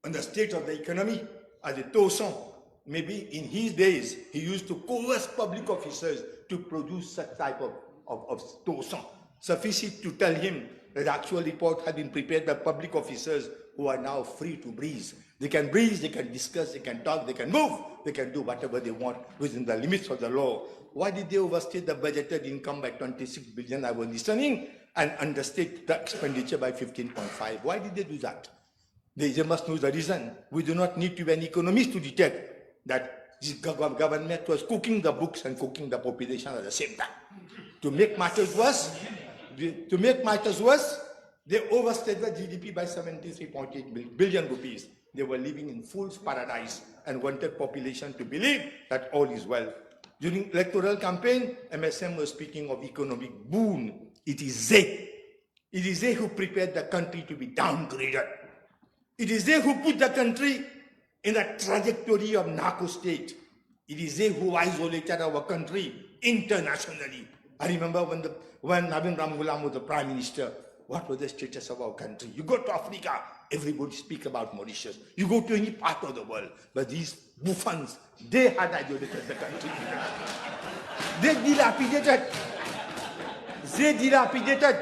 on the state of the economy as a torsion. Maybe in his days, he used to coerce public officers to produce such type of torsion. Suffice it to tell him that the actual report had been prepared by public officers who are now free to breathe. They can breathe, they can discuss, they can talk, they can move, they can do whatever they want within the limits of the law. Why did they overstate the budgeted income by 26 billion? I was listening, and understate the expenditure by 15.5. Why did they do that? They must know the reason. We do not need to be an economist to detect that this government was cooking the books and cooking the population at the same time. To make matters worse, they overstated the GDP by 73.8 billion rupees. They were living in fool's paradise and wanted population to believe that all is well. During electoral campaign, MSM was speaking of economic boon. It is they who prepared the country to be downgraded. It is they who put the country in a trajectory of narco state. It is they who isolated our country internationally. I remember when Navin Ramgoolam was the Prime Minister, what was the status of our country? You go to Africa, everybody speaks about Mauritius. You go to any part of the world, but these buffoons, they had isolated the country. They dilapidated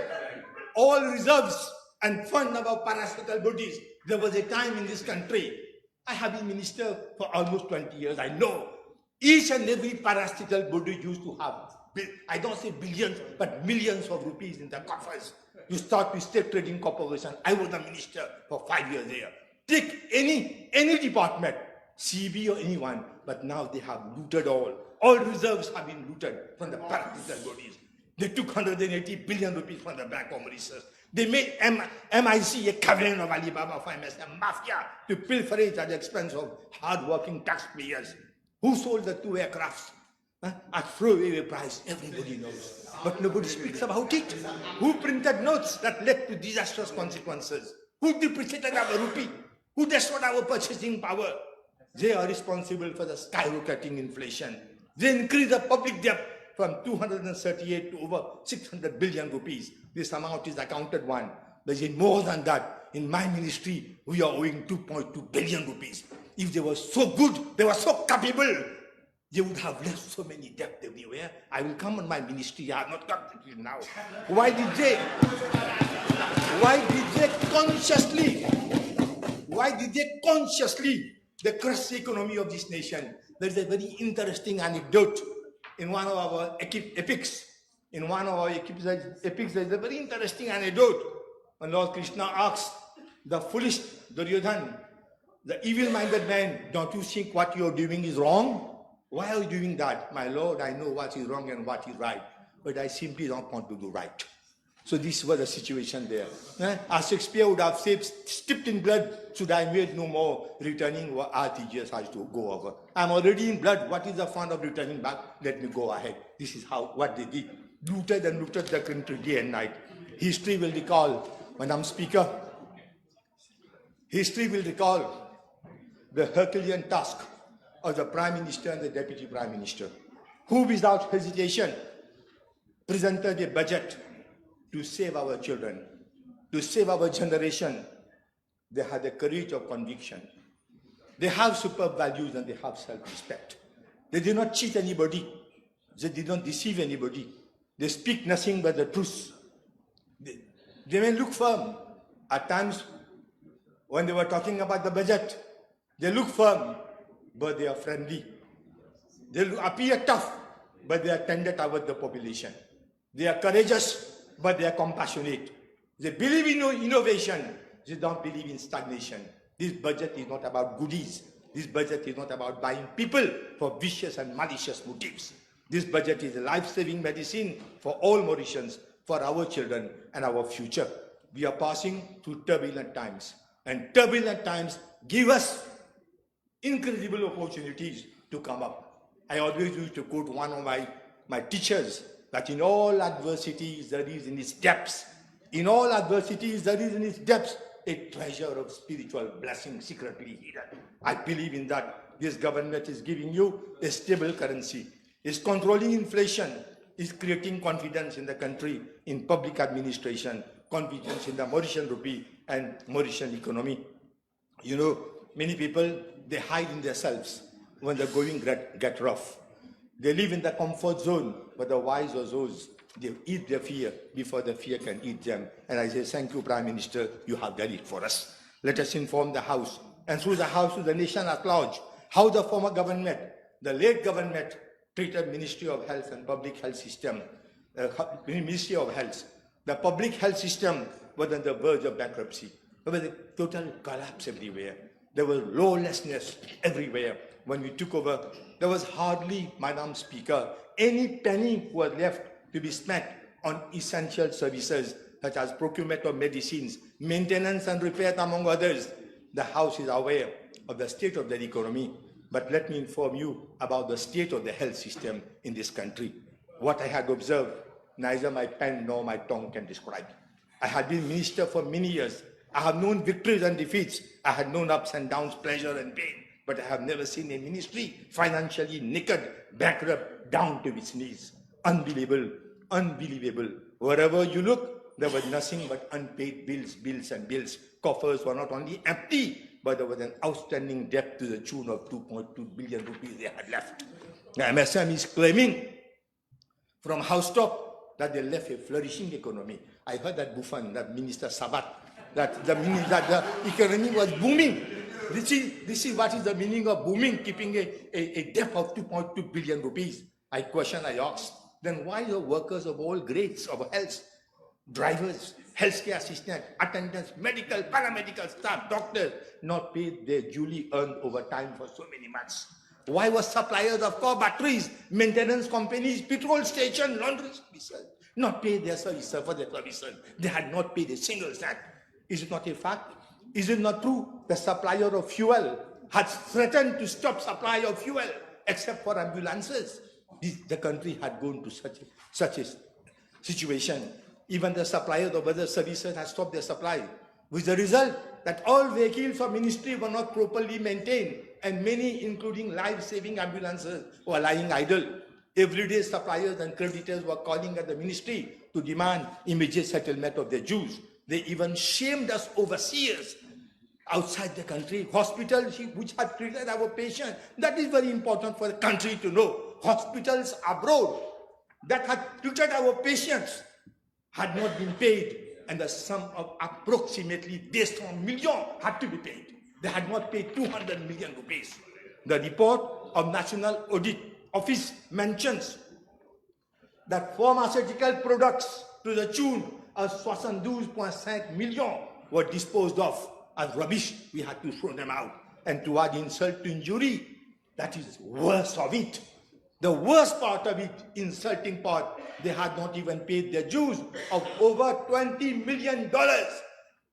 all reserves and fund of our parastatal bodies. There was a time in this country, I have been minister for almost 20 years, I know, each and every parastatal body used to have, I don't say billions, but millions of rupees in the coffers. You start with State Trading Corporation. I was the minister for 5 years there. Take any department, CB or anyone, but now they have looted all. All reserves have been looted from the parastatal bodies. They took 180 billion rupees from the Bank of Mauritius. They made MIC a cavern of Alibaba Finance, a mafia, to pilferage at the expense of hard-working taxpayers. Who sold the 2 aircrafts at throwaway price? Everybody knows. But nobody speaks about it. Who printed notes that led to disastrous consequences? Who depreciated our rupee? Who destroyed our purchasing power? They are responsible for the skyrocketing inflation. They increased the public debt from 238 to over 600 billion rupees. This amount is accounted one. There's more than that. In my ministry, we are owing 2.2 billion rupees. If they were so good, they were so capable, they would have left so many debt everywhere. I will come on my ministry. I have not got it now. Why did they consciously crush the economy of this nation? There's a very interesting anecdote in one of our epics. In one of our epics, there's a very interesting anecdote. When Lord Krishna asks the foolish Duryodhana, the evil-minded man, don't you think what you're doing is wrong? Why are you doing that? My Lord, I know what is wrong and what is right, but I simply don't want to do right. So this was the situation there. As Shakespeare would have said, steeped in blood, should I made no more, returning what RTGS has to go over. I'm already in blood. What is the fun of returning back? Let me go ahead. This is what they did. Looted and looted the country day and night. History will recall, Madam Speaker, history will recall the Herculean task of the Prime Minister and the Deputy Prime Minister, who without hesitation presented a budget to save our children, to save our generation. They had the courage of conviction. They have superb values and they have self-respect. They did not cheat anybody. They did not deceive anybody. They speak nothing but the truth. They may look firm. At times, when they were talking about the budget, they look firm, but they are friendly. They appear tough, but they are tender towards the population. They are courageous, but they are compassionate. They believe in innovation. They don't believe in stagnation. This budget is not about goodies. This budget is not about buying people for vicious and malicious motives. This budget is a life-saving medicine for all Mauritians. for our children and our future. We are passing through turbulent times, and turbulent times give us incredible opportunities to come up. I always used to quote one of my teachers that in all adversities there is in its depths, in all adversities there is in its depths a treasure of spiritual blessing secretly hidden. I believe in that. This government is giving you a stable currency, is controlling inflation, is creating confidence in the country, in public administration, confidence in the Mauritian rupee and Mauritian economy. You know, many people, they hide in themselves when the going get rough. They live in the comfort zone, but the wise are those, they eat their fear before the fear can eat them. And I say, thank you, Prime Minister, you have done it for us. Let us inform the House, and through the House to the nation at large, how the former government, the late government, treated Ministry of Health and Public Health System, Ministry of Health. The public health system was on the verge of bankruptcy. There was a total collapse everywhere. There was lawlessness everywhere. When we took over, there was hardly, Madam Speaker, any penny was left to be spent on essential services such as procurement of medicines, maintenance and repair, among others. The House is aware of the state of the economy, but let me inform you about the state of the health system in this country. What I had observed, neither my pen nor my tongue can describe. I had been minister for many years. I have known victories and defeats. I had known ups and downs, pleasure and pain, but I have never seen a ministry financially naked, bankrupt, down to its knees. Unbelievable, unbelievable. Wherever you look, there was nothing but unpaid bills, bills and bills. Coffers were not only empty, but there was an outstanding debt to the tune of 2.2 billion rupees they had left. Now, MSM is claiming from housetop that they left a flourishing economy. I heard that Buffon, that Minister Sabat, that the economy was booming. This is what is the meaning of booming, keeping a debt of 2.2 billion rupees. I asked, then why are workers of all grades of health, drivers, healthcare assistants, attendants, medical, paramedical staff, doctors, not paid their duly earned overtime for so many months? Why were suppliers of car batteries, maintenance companies, petrol stations, laundry services not paid their services for their services? They had not paid a single cent. Is it not a fact? Is it not true? The supplier of fuel had threatened to stop supply of fuel except for ambulances. The country had gone to such a situation. Even the suppliers of other services had stopped their supply, with the result that all vehicles of ministry were not properly maintained, and many, including life-saving ambulances, were lying idle. Everyday suppliers and creditors were calling at the ministry to demand immediate settlement of their dues. They even shamed us overseas outside the country. Hospitals which had treated our patients, that is very important for the country to know. Hospitals abroad that had treated our patients had not been paid, and the sum of approximately 200 million had to be paid. They had not paid 200 million rupees. The report of National Audit Office mentions that pharmaceutical products to the tune of 72.5 million were disposed of as rubbish. We had to throw them out. And to add insult to injury, that is worse of it. The worst part of it, insulting part, they had not even paid their dues of over $20 million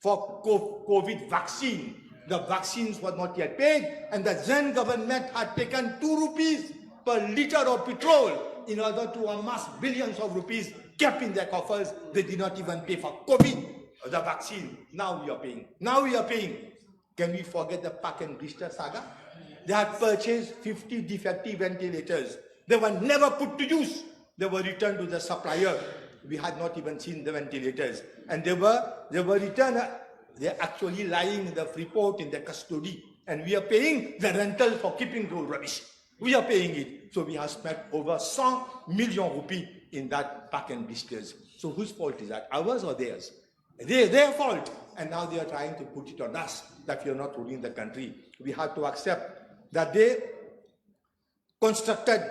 for COVID vaccine. The vaccines were not yet paid, and the then government had taken 2 rupees per liter of petrol in order to amass billions of rupees kept in their coffers. They did not even pay for COVID, the vaccine. Now we are paying. Now we are paying. Can we forget the Park and Blister saga? They had purchased 50 defective ventilators. They were never put to use. They were returned to the supplier. We had not even seen the ventilators. And they were returned. They're actually lying in the Freeport in their custody. And we are paying the rental for keeping those rubbish. We are paying it. So we have spent over 100 million rupees in that Park and Blisters. So whose fault is that? Ours or theirs? Their fault. And now they are trying to put it on us that we are not ruling the country. We have to accept that they constructed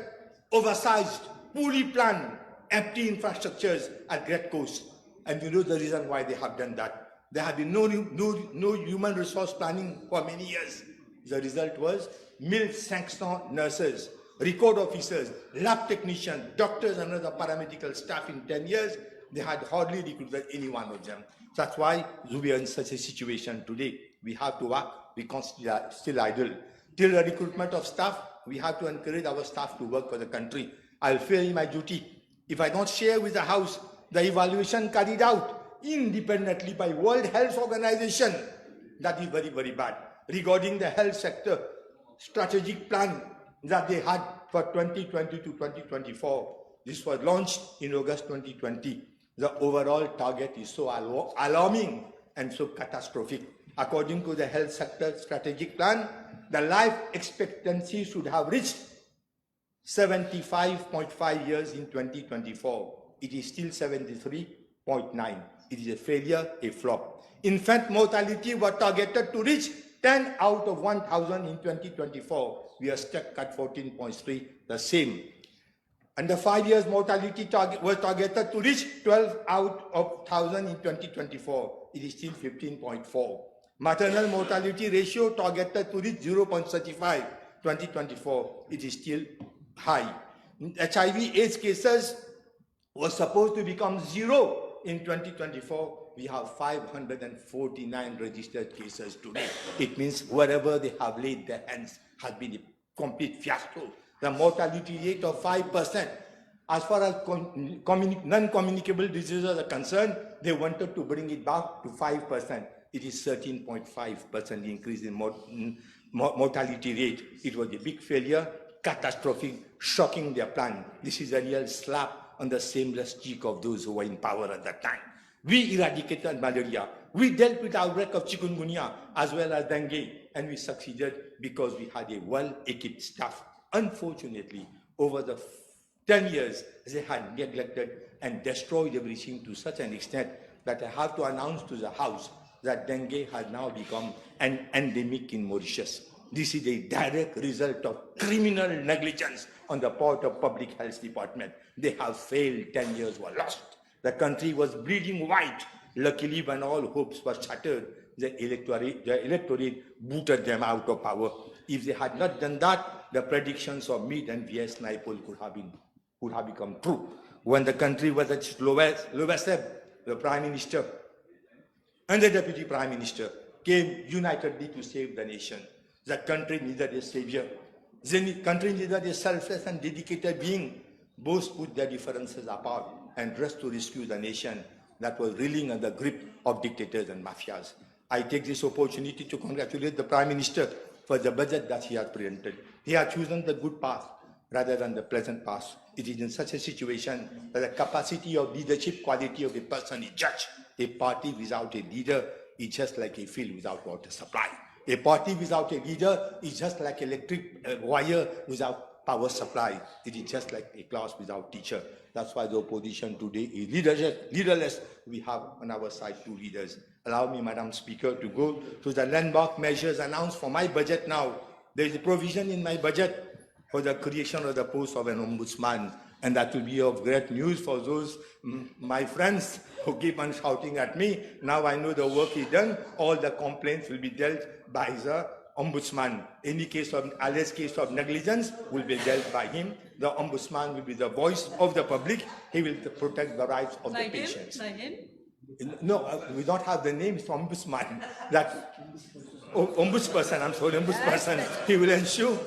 oversized, poorly planned, empty infrastructures at great cost. And you know the reason why they have done that. There have been no human resource planning for many years. The result was 1,500 nurses, record officers, lab technicians, doctors and other paramedical staff in 10 years They had hardly recruited any one of them. That's why we are in such a situation today. We have to work, we can't still idle. Till the recruitment of staff, we have to encourage our staff to work for the country. I'll fail my duty if I don't share with the House the evaluation carried out independently by World Health Organization. That is very, very bad. Regarding the health sector strategic plan that they had for 2020 to 2024. This was launched in August 2020. The overall target is so alarming and so catastrophic. According to the health sector strategic plan, the life expectancy should have reached 75.5 years in 2024. It is still 73.9. It is a failure, a flop. Infant mortality was targeted to reach 10 out of 1,000 in 2024. We are stuck at 14.3, the same. And the 5 years mortality target was targeted to reach 12 out of 1,000 in 2024. It is still 15.4. Maternal mortality ratio targeted to reach 0.35, 2024. It is still high. HIV/AIDS cases was supposed to become zero in 2024. We have 549 registered cases today. It means wherever they have laid their hands has been a complete fiasco. The mortality rate of 5%. As far as non-communicable diseases are concerned, they wanted to bring it back to 5%. It is 13.5% increase in mortality rate. It was a big failure, catastrophic, shocking their plan. This is a real slap on the shameless cheek of those who were in power at that time. We eradicated malaria. We dealt with the outbreak of chikungunya as well as dengue, and we succeeded because we had a well-equipped staff. Unfortunately, over the 10 years, they had neglected and destroyed everything to such an extent that I have to announce to the House that dengue has now become an endemic in Mauritius. This is a direct result of criminal negligence on the part of Public Health Department. They have failed, 10 years were lost. The country was bleeding white. Luckily, when all hopes were shattered, the electorate booted them out of power. If they had not done that, the predictions of Meade and V.S. Naipaul could have become true. When the country was at its lowest ebb, the Prime Minister and the Deputy Prime Minister came unitedly to save the nation. The country needed a savior. The country needed a selfless and dedicated being. Both put their differences apart and rushed to rescue the nation that was reeling under the grip of dictators and mafias. I take this opportunity to congratulate the Prime Minister for the budget that he has presented. He has chosen the good path rather than the pleasant path. It is in such a situation that the capacity of leadership quality of a person is judged. A party without a leader is just like a field without water supply. A party without a leader is just like electric wire without power supply. It is just like a class without teacher. That's why the opposition today is leaderless. We have on our side two leaders. Allow me, Madam Speaker, to go to the landmark measures announced for my budget now. There is a provision in my budget for the creation of the post of an ombudsman, and that will be of great news for those my friends who keep on shouting at me. Now I know the work is done. All the complaints will be dealt by the ombudsman. Any case of alleged case of negligence will be dealt by him. The ombudsman will be the voice of the public. He will protect the rights of the patients. By him? No, we don't have the name. It's ombudsman. That ombudsperson. I'm sorry, ombudsperson. He will ensure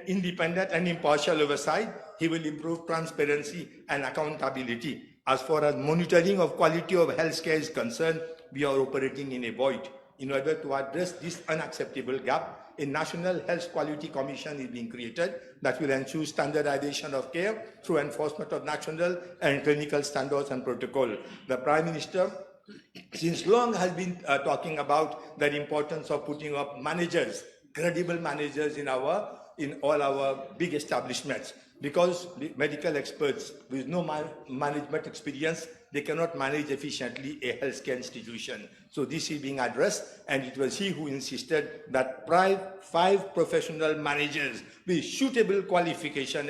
independent and impartial oversight. He will improve transparency and accountability. As far as monitoring of quality of healthcare is concerned, we are operating in a void. In order to address this unacceptable gap, a National Health Quality Commission is being created that will ensure standardization of care through enforcement of national and clinical standards and protocol. The Prime Minister, since long, has been talking about the importance of putting up managers, credible managers in all our big establishments, because the medical experts with no management experience, they cannot manage efficiently a healthcare institution. So this is being addressed, and it was he who insisted that 5 professional managers with suitable qualification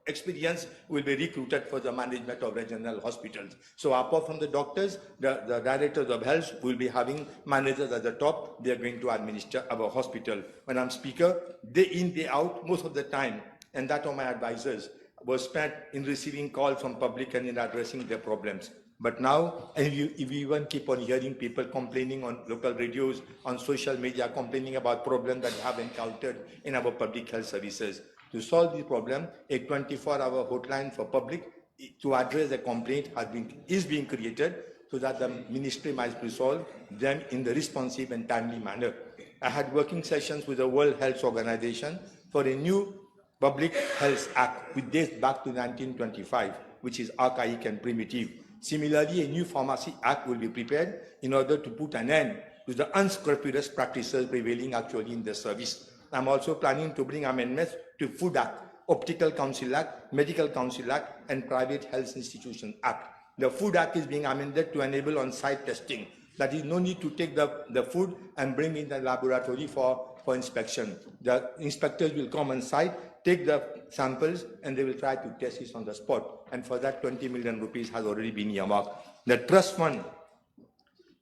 experience will be recruited for the management of regional hospitals. So apart from the doctors, the directors of health will be having managers at the top. They are going to administer our hospital. Madam Speaker, day in, day out, most of the time, and that are my advisors, was spent in receiving calls from public and in addressing their problems. But now, and if you even keep on hearing people complaining on local radios, on social media, complaining about problems that they have encountered in our public health services. To solve the problem, a 24-hour hotline for public to address a complaint is being created so that the ministry might resolve them in the responsive and timely manner. I had working sessions with the World Health Organization for a new Public Health Act which dates back to 1925, which is archaic and primitive. Similarly, a new Pharmacy Act will be prepared in order to put an end to the unscrupulous practices prevailing actually in the service. I'm also planning to bring amendments to Food Act, Optical Council Act, Medical Council Act, and Private Health Institutions Act. The Food Act is being amended to enable on-site testing. That is, no need to take the food and bring in the laboratory for inspection. The inspectors will come on site, take the samples, and they will try to test it on the spot. And for that, 20 million rupees has already been earmarked. The trust fund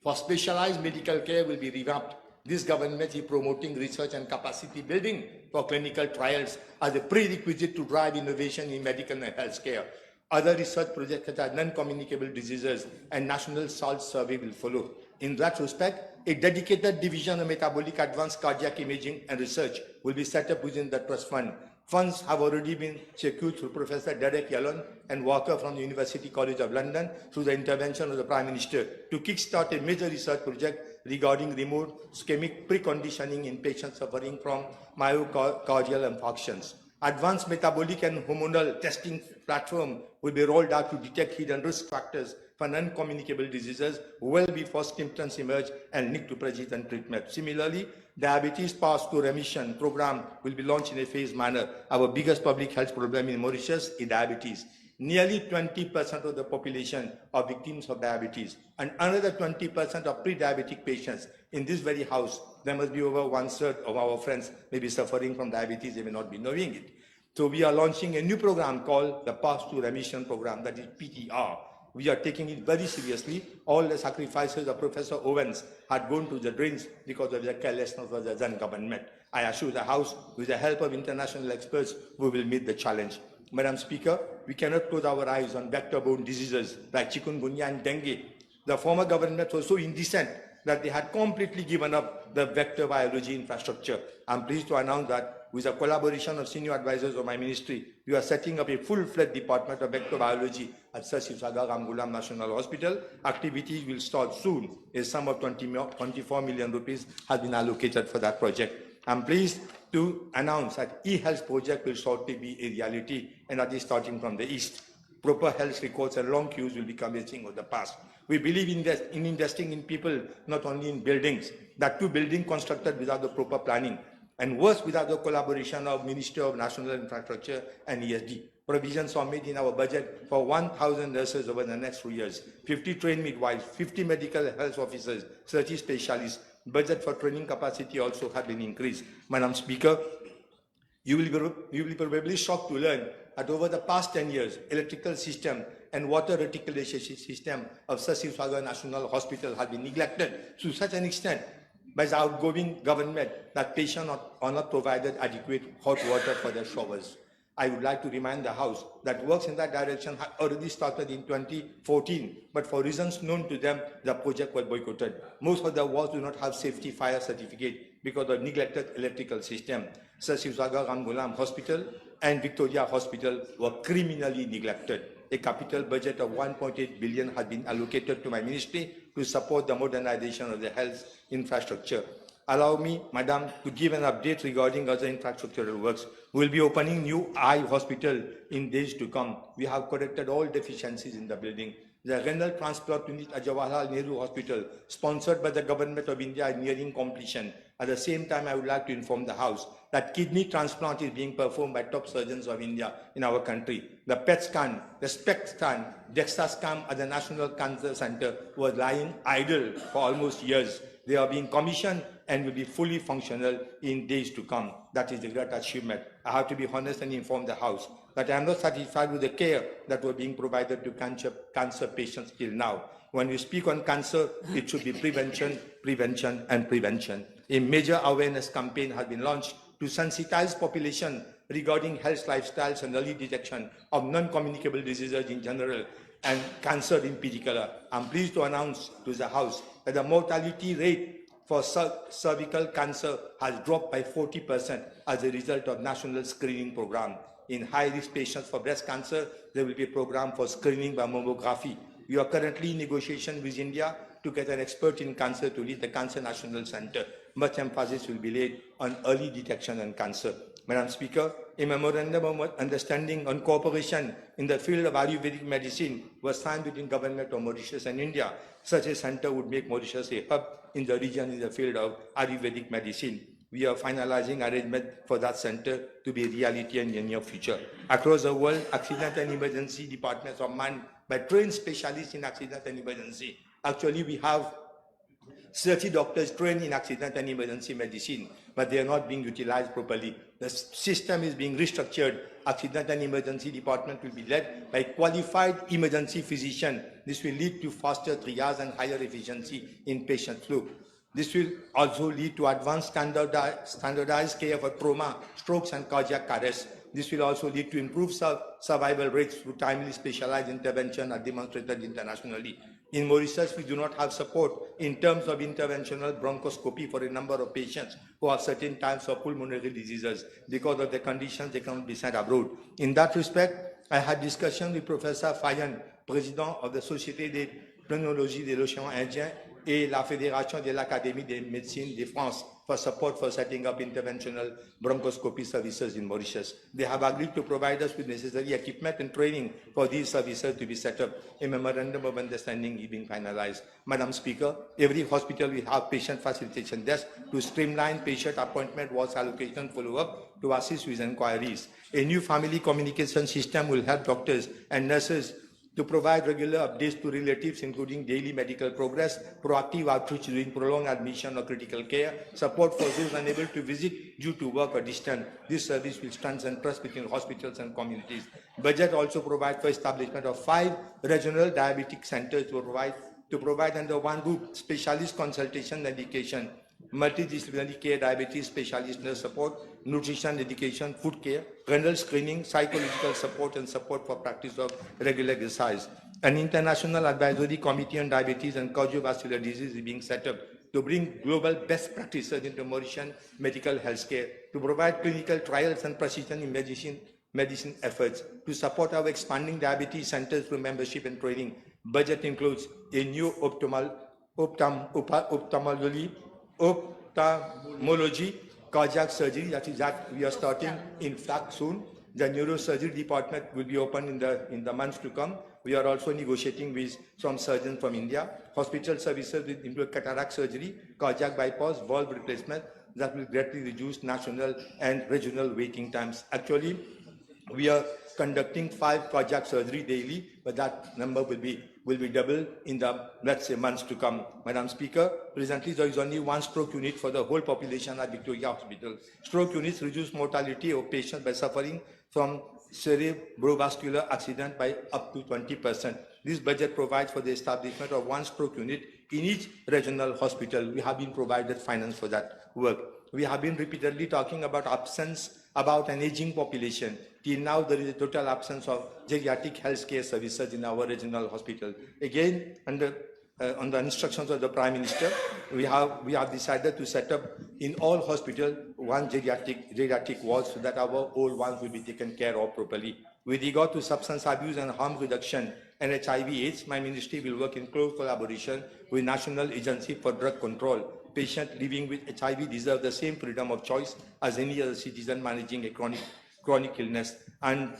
for specialized medical care will be revamped. This government is promoting research and capacity building for clinical trials as a prerequisite to drive innovation in medical and health care. Other research projects such as non-communicable diseases and national SALT survey will follow. In that respect, a dedicated division of metabolic advanced cardiac imaging and research will be set up within the trust fund. Funds have already been secured through Professor Derek Yalon and Walker from the University College of London through the intervention of the Prime Minister to kickstart a major research project regarding remote ischemic preconditioning in patients suffering from myocardial infarctions. Advanced metabolic and hormonal testing platform will be rolled out to detect hidden risk factors for non-communicable diseases well before symptoms emerge and need to persistent treatment. Similarly, diabetes path to remission program will be launched in a phased manner. Our biggest public health problem in Mauritius is diabetes. Nearly 20% of the population are victims of diabetes, and another 20% of pre-diabetic patients. In this very house, there must be over 1/3 of our friends may be suffering from diabetes, they may not be knowing it. So we are launching a new program called the Path to Remission Program, that is PTR. We are taking it very seriously. All the sacrifices of Professor Owens had gone to the drains because of the carelessness of the then government. I assure the House, with the help of international experts, we will meet the challenge. Madam Speaker, we cannot close our eyes on vector-borne diseases like chikungunya and dengue. The former government was so indecent that they had completely given up the vector biology infrastructure. I'm pleased to announce that with the collaboration of senior advisors of my ministry, we are setting up a full-fledged department of vector biology at Sir Sivsagar Ramgoolam National Hospital. Activities will start soon. A sum of 24 million rupees has been allocated for that project. I'm pleased to announce that e-health project will shortly be a reality, and that is starting from the east. Proper health records and long queues will become a thing of the past. We believe in investing in people, not only in buildings. That too, building constructed without the proper planning, and worse, without the collaboration of Ministry of National Infrastructure and ESD. Provisions are made in our budget for 1,000 nurses over the next 2 years, 50 trained midwives, 50 medical health officers, 30 specialists. Budget for training capacity also has been increased. Madam Speaker, you will be probably shocked to learn that over the past 10 years, electrical system and water reticulation system of Sir Sivsagar National Hospital has been neglected to such an extent by the outgoing government that patients are not provided adequate hot water for their showers. I would like to remind the House that works in that direction had already started in 2014, but for reasons known to them, the project was boycotted. Most of the wards do not have safety fire certificate because of neglected electrical system. Sir Sivsagar Ramgoolam Hospital and Victoria Hospital were criminally neglected. A capital budget of 1.8 billion has been allocated to my ministry to support the modernization of the health infrastructure. Allow me, Madam, to give an update regarding other infrastructural works. We will be opening new eye hospital in days to come. We have corrected all deficiencies in the building. The renal transplant unit at Jawaharlal Nehru Hospital, sponsored by the Government of India, is nearing completion. At the same time, I would like to inform the House that kidney transplant is being performed by top surgeons of India in our country. The PET scan, the SPECT scan, DEXA scan at the National Cancer Center was lying idle for almost years. They are being commissioned and will be fully functional in days to come. That is the great achievement. I have to be honest and inform the House that I am not satisfied with the care that was being provided to cancer patients till now. When we speak on cancer, it should be prevention, prevention, and prevention. A major awareness campaign has been launched to sensitize population regarding health lifestyles and early detection of non-communicable diseases in general and cancer in particular. I'm pleased to announce to the House that the mortality rate for cervical cancer has dropped by 40% as a result of national screening program. In high-risk patients for breast cancer, there will be a program for screening by mammography. We are currently in negotiation with India to get an expert in cancer to lead the Cancer National Center. Much emphasis will be laid on early detection and cancer. Madam Speaker, a memorandum of understanding on cooperation in the field of Ayurvedic medicine was signed between Government of Mauritius and India. Such a center would make Mauritius a hub in the region in the field of Ayurvedic medicine. We are finalizing arrangement for that center to be a reality in the near future. Across the world, accident and emergency departments are manned by trained specialists in accident and emergency. Actually, we have 30 doctors trained in accident and emergency medicine, but they are not being utilized properly. The system is being restructured. Accident and emergency department will be led by qualified emergency physician. This will lead to faster triage and higher efficiency in patient flow. This will also lead to advanced standardized care for trauma, strokes, and cardiac arrest. This will also lead to improved survival rates through timely specialized intervention as demonstrated internationally. In Mauritius, we do not have support in terms of interventional bronchoscopy for a number of patients who have certain types of pulmonary diseases. Because of the conditions, they cannot be sent abroad. In that respect, I had discussion with Professor Fayan, President of the Société de Pneumologie de l'Océan Indien et la Fédération de l'Académie de Médecine de France for support for setting up interventional bronchoscopy services in Mauritius. They have agreed to provide us with necessary equipment and training for these services to be set up. A memorandum of understanding is being finalized. Madam Speaker, every hospital will have patient facilitation desk to streamline patient appointment, was allocation follow-up to assist with inquiries. A new family communication system will help doctors and nurses to provide regular updates to relatives, including daily medical progress, proactive outreach during prolonged admission or critical care, support for those unable to visit due to work or distance. This service will strengthen trust between hospitals and communities. Budget also provides for establishment of 5 regional diabetic centers to provide under one roof specialist consultation and education, multidisciplinary care, diabetes specialist nurse support, nutrition education, food care, renal screening, psychological support, and support for practice of regular exercise. An international advisory committee on diabetes and cardiovascular disease is being set up to bring global best practices into Mauritian medical health care, to provide clinical trials and precision in medicine efforts, to support our expanding diabetes centers through membership and training. Budget includes a new ophthalmology, cardiac surgery, that we are starting in fact soon. The neurosurgery department will be open in the months to come. We are also negotiating with some surgeons from India. Hospital services will include cataract surgery, cardiac bypass, valve replacement that will greatly reduce national and regional waiting times. Actually, we are conducting 5 cardiac surgery daily, but that number will be doubled in the, let's say, months to come. Madam Speaker, presently there is only 1 stroke unit for the whole population at Victoria Hospital. Stroke units reduce mortality of patients by suffering from cerebrovascular accident by up to 20%. This budget provides for the establishment of 1 stroke unit in each regional hospital. We have been provided finance for that work. We have been repeatedly talking about an aging population. Till now, there is a total absence of geriatric healthcare services in our regional hospital. Again, on the instructions of the Prime Minister, we have decided to set up in all hospitals 1 geriatric ward so that our old ones will be taken care of properly. With regard to substance abuse and harm reduction and HIV/AIDS, my ministry will work in close collaboration with National Agency for Drug Control. Patients living with HIV deserve the same freedom of choice as any other citizen managing a chronic illness, and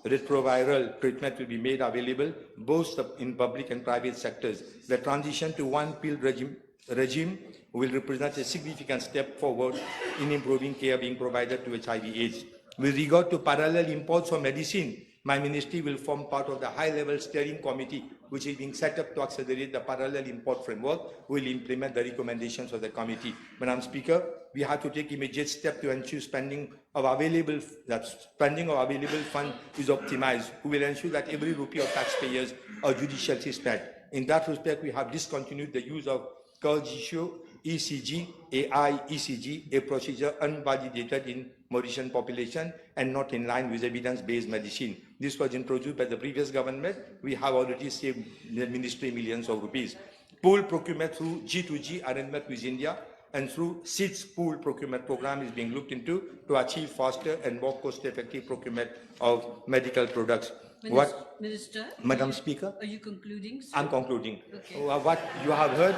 retroviral treatment will be made available both in public and private sectors. The transition to 1 pill regime will represent a significant step forward in improving care being provided to HIV/AIDS. With regard to parallel imports of medicine, my ministry will form part of the high-level steering committee which is being set up to accelerate the parallel import framework. We will implement the recommendations of the committee. Madam Speaker, we have to take immediate steps to ensure spending of available fund is optimized. We will ensure that every rupee of taxpayers are judiciously spent. In that respect, we have discontinued the use of Culture ECG, AI ECG, a procedure unvalidated in Mauritian population and not in line with evidence-based medicine. This was introduced by the previous government. We have already saved the ministry millions of rupees. Pool procurement through G2G arrangement with India and through SIDS pool procurement program is being looked into to achieve faster and more cost-effective procurement of medical products. Minister, Madam Speaker? Are you concluding? Sir? I'm concluding. Okay. What you have heard,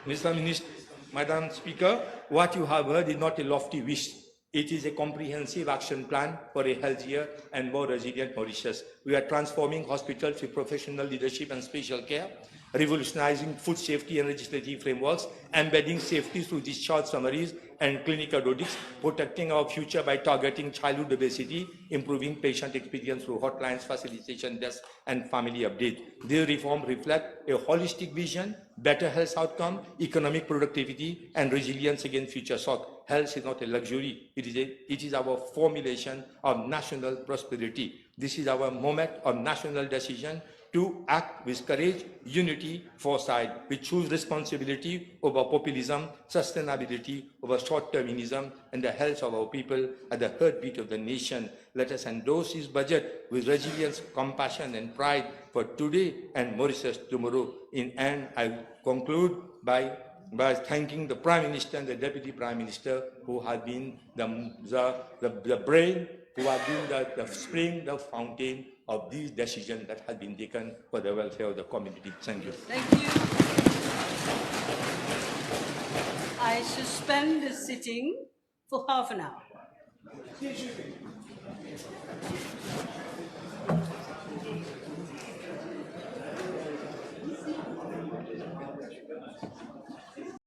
Mr. Minister, Madam Speaker, what you have heard is not a lofty wish. It is a comprehensive action plan for a healthier and more resilient Mauritius. We are transforming hospitals with professional leadership and special care, revolutionizing food safety and legislative frameworks, embedding safety through discharge summaries and clinical audits, protecting our future by targeting childhood obesity, improving patient experience through hotlines, facilitation desks, and family update. These reforms reflect a holistic vision, better health outcome, economic productivity, and resilience against future shock. Health is not a luxury. It is our formulation of national prosperity. This is our moment of national decision to act with courage, unity, foresight. We choose responsibility over populism, sustainability over short-termism, and the health of our people at the heartbeat of the nation. Let us endorse this budget with resilience, compassion, and pride for today and Mauritius tomorrow. In end, I conclude by thanking the Prime Minister and the Deputy Prime Minister who have been the brain, who have been the spring, the fountain of these decisions that have been taken for the welfare of the community. Thank you. Thank you. I suspend the sitting for half an hour.